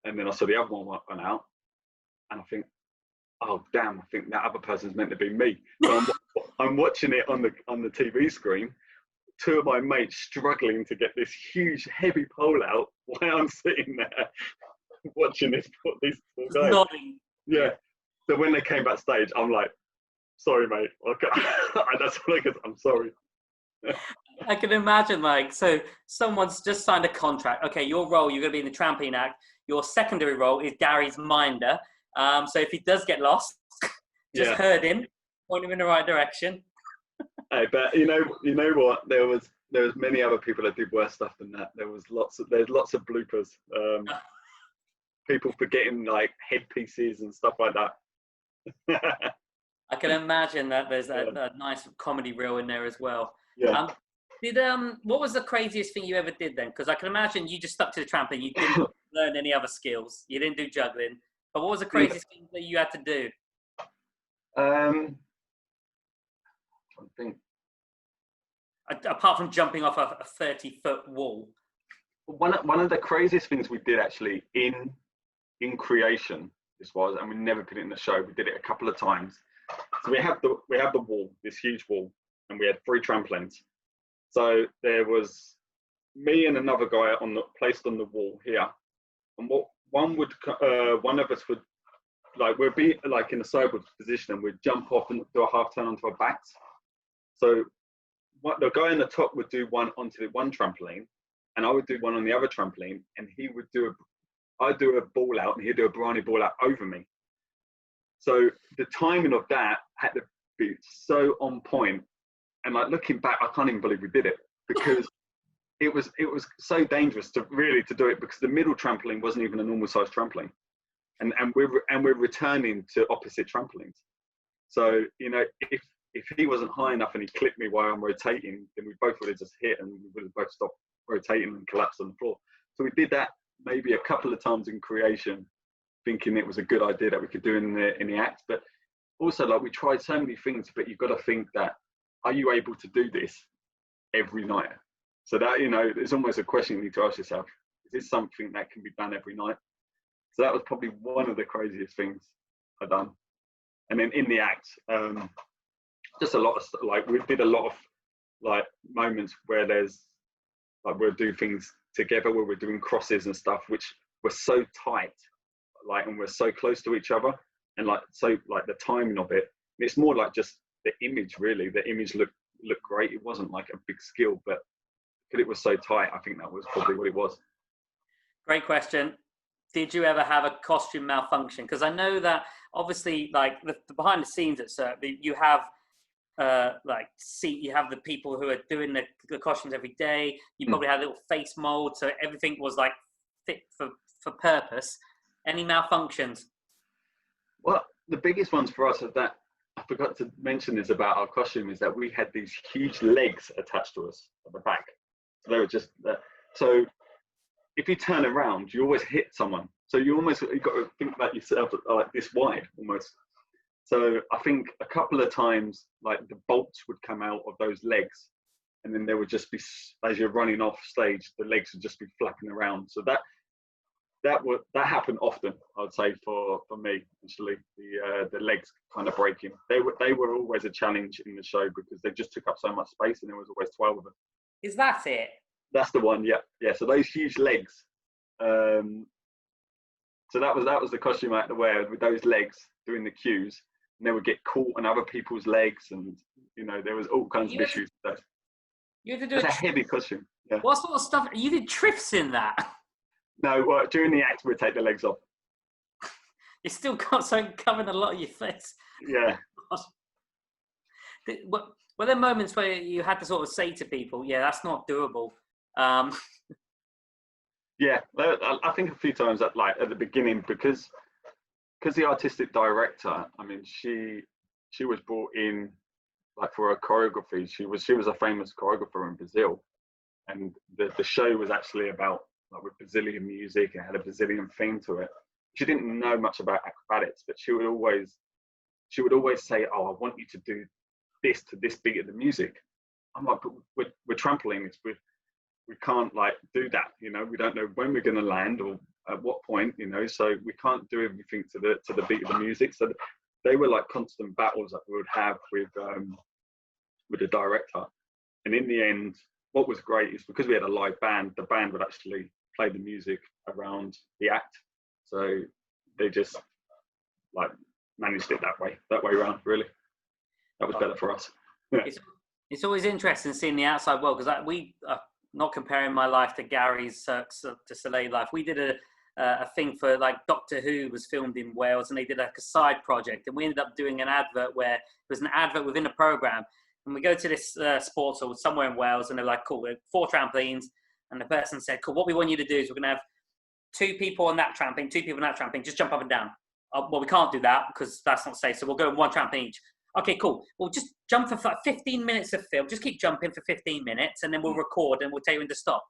And then I saw the other one run out, and I think, oh damn, I think that other person's meant to be me. So I'm watching it on the TV screen, 2 of my mates struggling to get this huge heavy pole out while I'm sitting there watching these 4 guys. Nodding. Yeah. So when they came backstage, I'm like, sorry mate, okay. That's all I could, I'm sorry. I can imagine, like, so someone's just signed a contract. Okay, your role, you're going to be in the trampoline act. Your secondary role is Gary's minder. So if he does get lost, just herd him, point him in the right direction. Hey, but you know what? There was many other people that did worse stuff than that. There's lots of bloopers. People forgetting like headpieces and stuff like that. I can imagine that there's a nice comedy reel in there as well. Yeah. What was the craziest thing you ever did then? Because I can imagine you just stuck to the trampoline. You didn't learn any other skills. You didn't do juggling. But what was the craziest thing that you had to do? I think. Apart from jumping off a 30-foot wall. One of the craziest things we did actually in creation, this was, and we never put it in the show. We did it a couple of times. So we have the wall, this huge wall, and we had 3 trampolines. So there was me and another guy placed on the wall here, and one of us would, like, we'd be like in a sideways position, and we'd jump off and do a half turn onto our backs. So the guy on the top would do one onto the one trampoline, and I would do one on the other trampoline, and I'd do a ball out, and he'd do a briny ball out over me. So the timing of that had to be so on point. And like looking back, I can't even believe we did it, because it was so dangerous to do it, because the middle trampoline wasn't even a normal size trampoline, and we're returning to opposite trampolines. So you know, if he wasn't high enough and he clipped me while I'm rotating, then we both would have just hit, and we would have both stopped rotating and collapsed on the floor. So we did that maybe a couple of times in creation, thinking it was a good idea that we could do in the act. But also, like, we tried so many things, but you've got to think that, are you able to do this every night? So that, you know, there's almost a question you need to ask yourself: is this something that can be done every night? So that was probably one of the craziest things I've done. And then in the act, just a lot of, like, we did a lot of like moments where there's like we'll do things together where we're doing crosses and stuff, which we're so tight, like, and we're so close to each other, and like so like the timing of it. It's more like just the image, really. The image looked great. It wasn't like a big skill, but because it was so tight, I think that was probably what it was. Great question. Did you ever have a costume malfunction? Because I know that obviously, like the behind the scenes at Cirque, you have you have the people who are doing the costumes every day. You probably had little face mold, so everything was like fit for purpose. Any malfunctions? Well, the biggest ones for us is that I forgot to mention this about our costume is that we had these huge legs attached to us at the back. So they were just so if you turn around, you always hit someone. So you've got to think about yourself like this wide almost. So I think a couple of times, like the bolts would come out of those legs, and then there would just be, as you're running off stage, the legs would just be flapping around. So that happened often, I would say, for me, actually, the legs kind of breaking. They were always a challenge in the show because they just took up so much space, and there was always 12 of them. Is that it? That's the one, yeah. So those huge legs. So that was the costume I had to wear with those legs doing the cues, and they would get caught on other people's legs, and there was all kinds of issues. You had to do it's a heavy costume. Yeah. What sort of stuff? You did tricks in that? No, well, during the act we'd take the legs off. You still got something covering a lot of your face. Yeah. Were there moments where you had to sort of say to people, "Yeah, that's not doable"? Yeah, I think a few times at the beginning because the artistic director, I mean, she was brought in like for her choreography. She was a famous choreographer in Brazil, and the show was actually about like with Brazilian music and had a Brazilian theme to it. She didn't know much about acrobatics, but she would always say, "Oh, I want you to do this to this beat of the music." I'm like, "But we're trampoline. We can't like do that, we don't know when we're going to land or at what point, so we can't do everything to the beat of the music." So they were like constant battles that we would have with the director. And in the end, what was great is because we had a live band, the band would actually play the music around the act. So they just like managed it that way around, really. That was better for us. It's always interesting seeing the outside world, because we not comparing my life to Gary's Cirque Su Soleil life. We did a thing for like Doctor Who was filmed in Wales, and they did like a side project, and we ended up doing an advert where it was an advert within a program. And we go to this sports hall somewhere in Wales, and they're like, "Cool, we're 4 trampolines." And the person said, "Cool, what we want you to do is we're going to have 2 people on that trampoline, 2 people on that trampoline, just jump up and down." Well, we can't do that because that's not safe, so we'll go 1 trampoline each. Okay, cool. We'll just jump for 15 minutes of film. Just keep jumping for 15 minutes, and then we'll record and we'll tell you when to stop.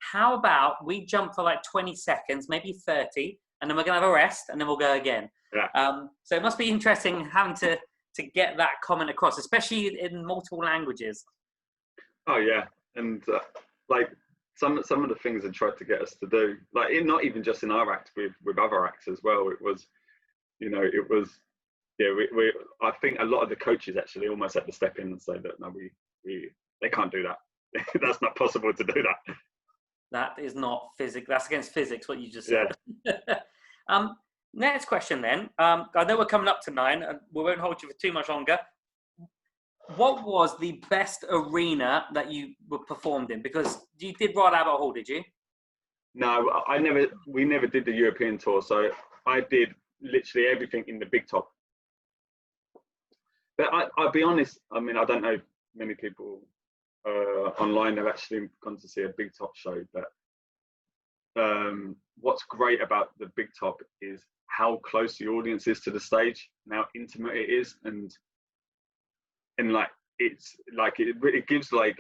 How about we jump for like 20 seconds, maybe 30, and then we're going to have a rest, and then we'll go again. Yeah. So it must be interesting having to get that comment across, especially in multiple languages. Oh, yeah. And like some of the things they tried to get us to do, like not even just in our act, with other acts as well. It was, yeah, I think a lot of the coaches actually almost had to step in and say that no, they can't do that. That's not possible to do that. That is not physics. That's against physics, what you just said. Yeah. Next question then. I know we're coming up to 9, and we won't hold you for too much longer. What was the best arena that you were performed in? Because you did Royal Albert Hall, did you? No, we never did the European tour, so I did literally everything in the Big Top. But I'll be honest, I mean, I don't know many people online have actually gone to see a Big Top show, but what's great about the Big Top is how close the audience is to the stage, and how intimate it is, and like it's like it gives like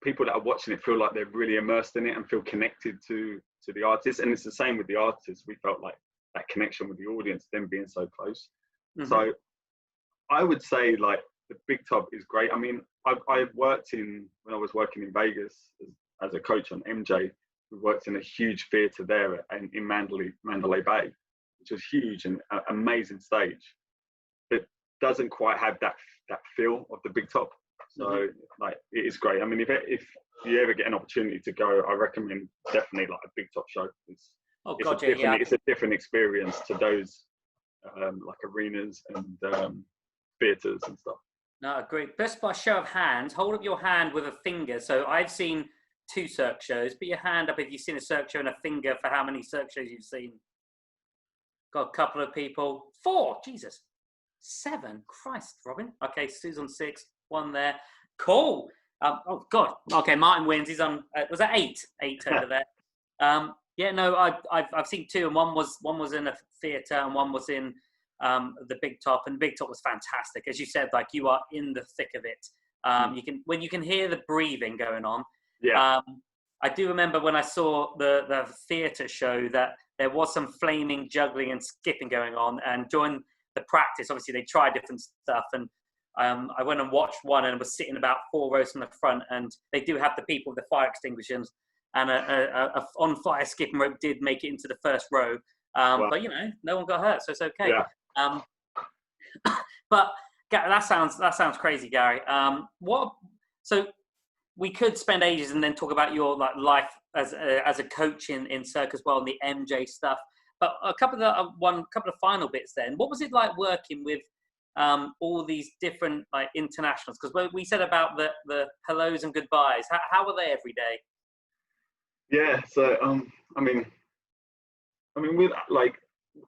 people that are watching it feel like they're really immersed in it and feel connected to the artist. And it's the same with the artists. We felt like that connection with the audience, them being so close. Mm-hmm. So I would say like the Big Top is great. I mean, I've worked when I was working in Vegas as a coach on MJ, we worked in a huge theatre there in Mandalay Bay, which was huge and an amazing stage. It doesn't quite have that feel of the Big Top. So like, it is great. I mean, if you ever get an opportunity to go, I recommend definitely like a big top show. It's it's a different experience to those like arenas and theatres and stuff. No, great. Best by show of hands. Hold up your hand with a finger. So I've seen 2 Cirque shows. Put your hand up if you've seen a Cirque show, and a finger for how many Cirque shows you've seen. Got a couple of people. 4. Jesus. 7. Christ, Robin. Okay, Sue's on 6. 1 there. Cool. Oh God. Okay, Martin wins. He's on. Was that 8? 8 over there. Yeah. No, I've seen 2, and one was in a theatre, and one was in the Big Top, and the Big Top was fantastic. As you said, like, you are in the thick of it. You can hear the breathing going on. Yeah. I do remember when I saw the theatre show that there was some flaming juggling and skipping going on, and during the practice, obviously they tried different stuff, and I went and watched one and was sitting about 4 rows from the front, and they do have the people with the fire extinguishers, and a on fire skipping rope did make it into the first row. Wow. But no one got hurt, so it's okay. Yeah. But that sounds crazy, Gary. So we could spend ages and then talk about your life as a coach in Cirque as well, and the MJ stuff. But a couple of final bits then. What was it like working with all these different like internationals? Because we said about the hellos and goodbyes. How were they every day? Yeah. So I mean, with like,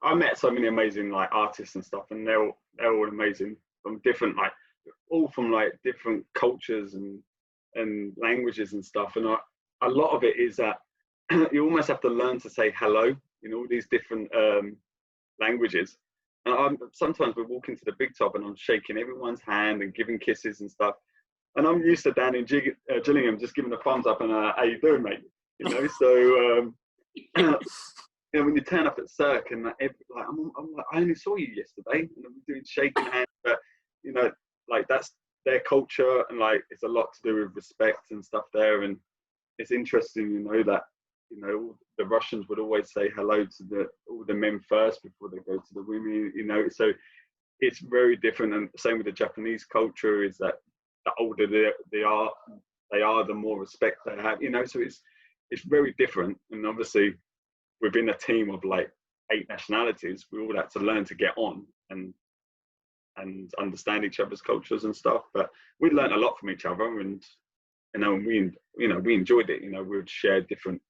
I met so many amazing like artists and stuff, and they're all amazing from different different cultures and languages and stuff. And a lot of it is that you almost have to learn to say hello in all these different languages. And sometimes we walk into the Big Top and I'm shaking everyone's hand and giving kisses and stuff. And I'm used to down in Gillingham just giving a thumbs up and how you doing, mate? So when you turn up at Cirque and I'm like, I only saw you yesterday, and I'm doing shaking hands, but like that's their culture, and like it's a lot to do with respect and stuff there. And it's interesting, that the Russians would always say hello to all the men first before they go to the women, so it's very different. And same with the Japanese culture, is that the older they are, the more respect they have, so it's very different. And obviously within a team of like 8 nationalities, we all had to learn to get on and understand each other's cultures and stuff. But we learned a lot from each other, and we enjoyed it. We would share different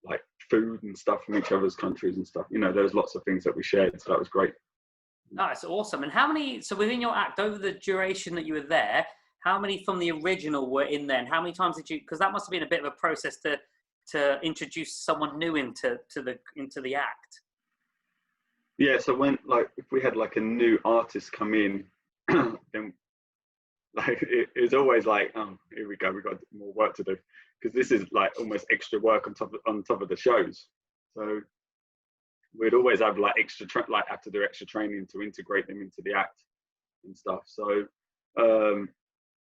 like food and stuff from each other's countries and stuff. There was lots of things that we shared, so that was great. That's awesome. And so within your act, over the duration that you were there, how many from the original were in there, and how many times did you, because that must have been a bit of a process to introduce someone new into the act? Yeah, so when if we had like a new artist come in, then like it's always like, oh, here we go, we've got more work to do, because this is like almost extra work on top of the shows. So we'd always have like have to do extra training to integrate them into the act and stuff. So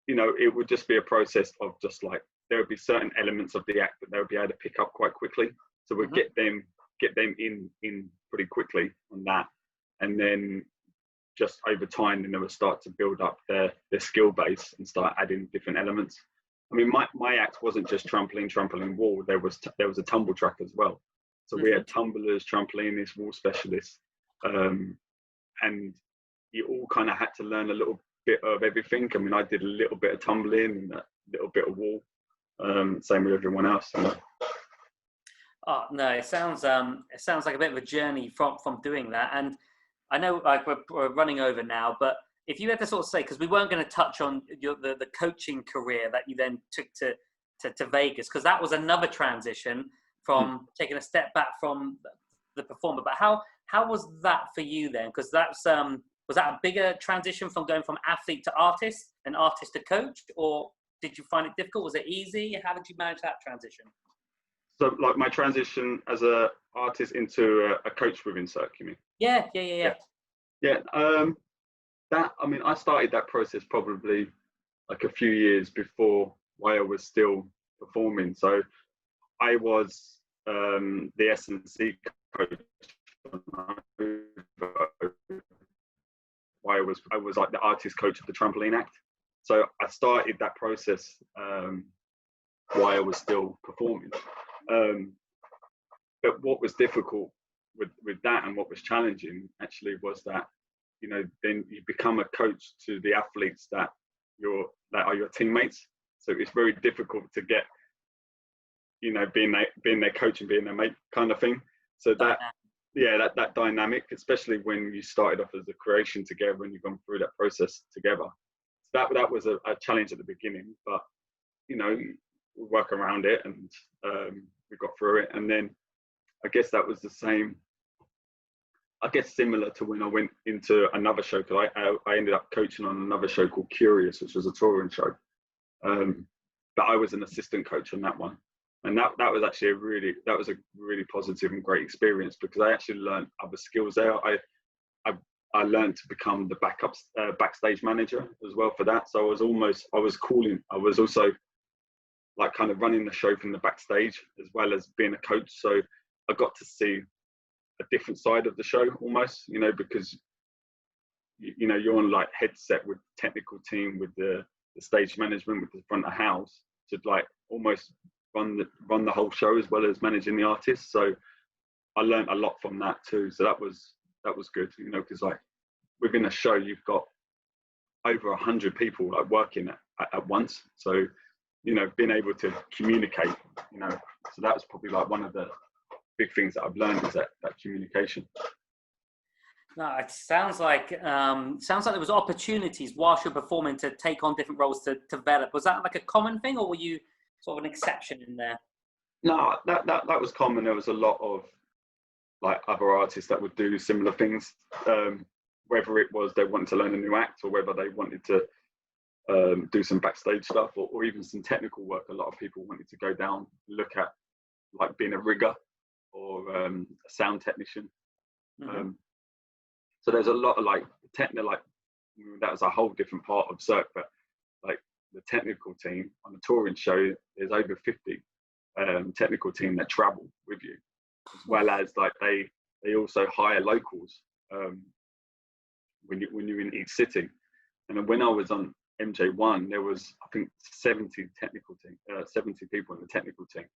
it would just be a process of just like, there would be certain elements of the act that they would be able to pick up quite quickly. So we'd get them in pretty quickly on that, and then just over time, then they would start to build up their skill base and start adding different elements. I mean, my act wasn't just trampoline, wall. There was a tumble track as well. So we had tumblers, trampolinists, wall specialists, and you all kind of had to learn a little bit of everything. I mean, I did a little bit of tumbling and a little bit of wall. Same with everyone else. Oh no, it sounds like a bit of a journey from doing that. And I know like we're running over now, but if you had to sort of say, because we weren't going to touch on the coaching career that you then took to Vegas, because that was another transition from taking a step back from the performer. But how was that for you then? Because that's was that a bigger transition from going from athlete to artist and artist to coach, or did you find it difficult? Was it easy? How did you manage that transition? So like my transition as a artist into a coach within Cirque, you mean? Yeah. I started that process probably like a few years before while I was still performing. So I was the S&C coach. I was like the artist coach of the trampoline act. so I started that process while I was still performing. But what was difficult with that, and what was challenging actually, was that, you know, then you become a coach to the athletes that are your teammates. So it's very difficult to get, you know, being their coach and being their mate kind of thing. So that dynamic, especially when you started off as a creation together and you've gone through that process together. So that was a challenge at the beginning, but, you know, we work around it, and we got through it. And then I guess that was the same, I guess similar to when I went into another show, because I ended up coaching on another show called Curious, which was a touring show. But I was an assistant coach on that one. And that was actually a really positive and great experience, because I actually learned other skills there. I learned to become the backstage manager as well for that. So I was also like kind of running the show from the backstage as well as being a coach. So I got to see a different side of the show almost, you know, because you know, you're on like headset with the technical team, with the stage management, with the front of house, to like almost run the whole show as well as managing the artists. So I learned a lot from that too. So that was good, you know, because like within a show you've got over 100 people like working at once. So, you know, being able to communicate, you know, so that was probably like one of the big things that I've learned, is that communication. No, it sounds like there was opportunities whilst you're performing to take on different roles to develop. Was that like a common thing, or were you sort of an exception in there? No, that was common. There was a lot of like other artists that would do similar things, whether it was they wanted to learn a new act, or whether they wanted to do some backstage stuff, or even some technical work. A lot of people wanted to go down, look at like being a rigger or a sound technician. Mm-hmm. So there's a lot of like that was a whole different part of Cirque, but like the technical team on the touring show, there's over 50 technical team that travel with you, as well as like they also hire locals when you're in each city. And then when I was on MJ1, there was, I think, 70 people in the technical team.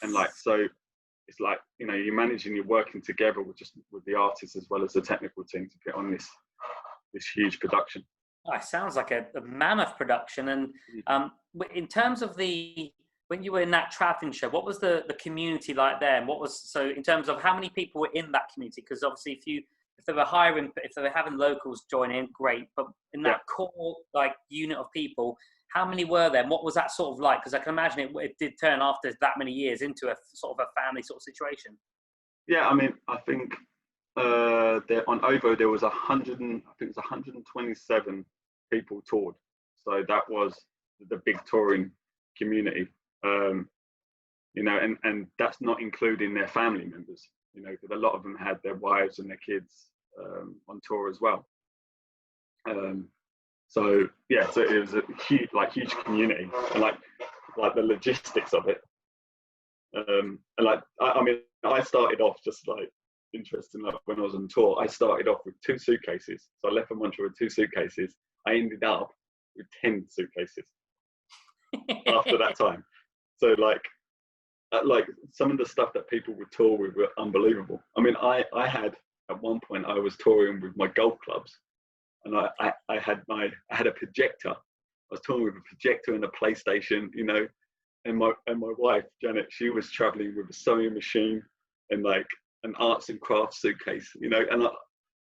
And like, so it's like, you know, you're managing, you're working together with the artists as well as the technical team to get on this huge production. Oh, it sounds like a mammoth production. And in terms of when you were in that traveling show, what was the community like there? And so in terms of how many people were in that community? Because obviously if they were having locals join in, great. But in that core like unit of people, how many were there? And what was that sort of like? Because I can imagine it did turn after that many years into a sort of a family sort of situation. Yeah, I mean, I think there on OVO there was 127 people toured. So that was the big touring community. You know, and that's not including their family members. You know, because a lot of them had their wives and their kids on tour as well. So yeah, so it was a huge community, and like the logistics of it. And like I mean, I started off just like interesting. Like when I was on tour, I started off with 2 suitcases. So I left from Montreal with 2 suitcases. I ended up with 10 suitcases after that time. So like some of the stuff that people would tour with were unbelievable. I mean, I had at one point I was touring with my golf clubs. And I had a projector. I was touring with a projector and a PlayStation, you know, and my wife Janet, she was traveling with a sewing machine and like an arts and crafts suitcase, you know. And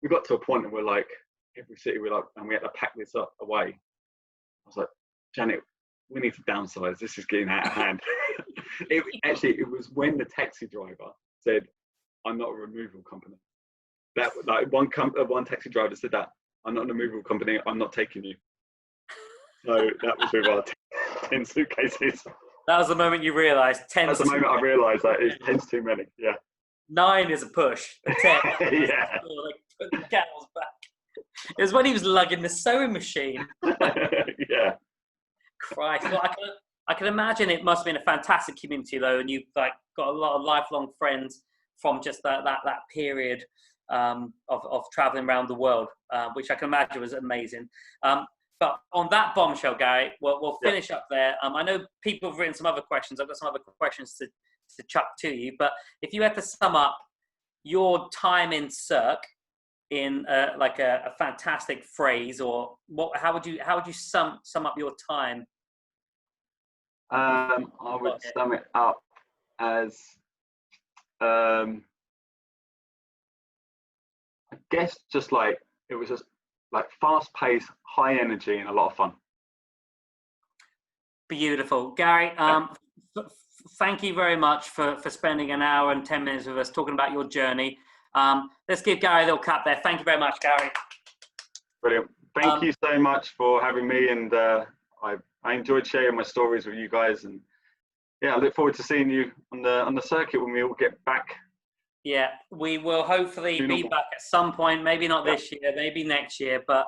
we got to a point and we're like, every city we had to pack this up away. I was like, Janet, we need to downsize. This is getting out of hand. It was when the taxi driver said, "I'm not a removal company." That like one taxi driver said that. "I'm not a removal company. I'm not taking you." So that was with our 10 suitcases. That was the moment you realised 10. That's the moment I realised that it's 10's too many. Yeah. 9 is a push. 10. Yeah. Like, put the camels back. It was when he was lugging the sewing machine. Yeah. Christ. Well, I can imagine it must have been a fantastic community though, and you've like got a lot of lifelong friends from just that period. Of traveling around the world, which I can imagine was amazing. But on that bombshell, Gary, we'll finish up there. I know people have written some other questions. I've got some other questions to chuck to you. But if you had to sum up your time in Cirque in like a fantastic phrase, or how would you sum up your time? I would sum it up as I guess just like it was just like fast paced, high energy, and a lot of fun. Beautiful, Gary. Thank you very much for spending an hour and 10 minutes with us talking about your journey. Let's give Gary a little clap there. Thank you very much, Gary. Brilliant. Thank you so much for having me, and I enjoyed sharing my stories with you guys, and yeah, I look forward to seeing you on the circuit when we all get back. Yeah, we will hopefully be back at some point, maybe not this year, maybe next year, but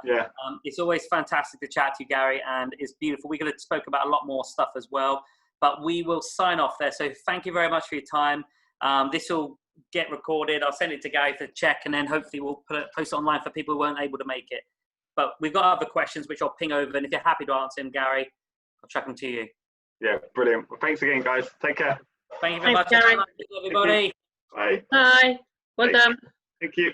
it's always fantastic to chat to you, Gary, and it's beautiful. We could have spoke about a lot more stuff as well, but we will sign off there. So thank you very much for your time. This will get recorded. I'll send it to Gary to check, and then hopefully we'll post it online for people who weren't able to make it. But we've got other questions which I'll ping over, and if you're happy to answer them, Gary, I'll chuck them to you. Yeah, brilliant. Well, thanks again, guys. Take care. Thank you very much, everybody. Bye. Bye. Well done. Thank you.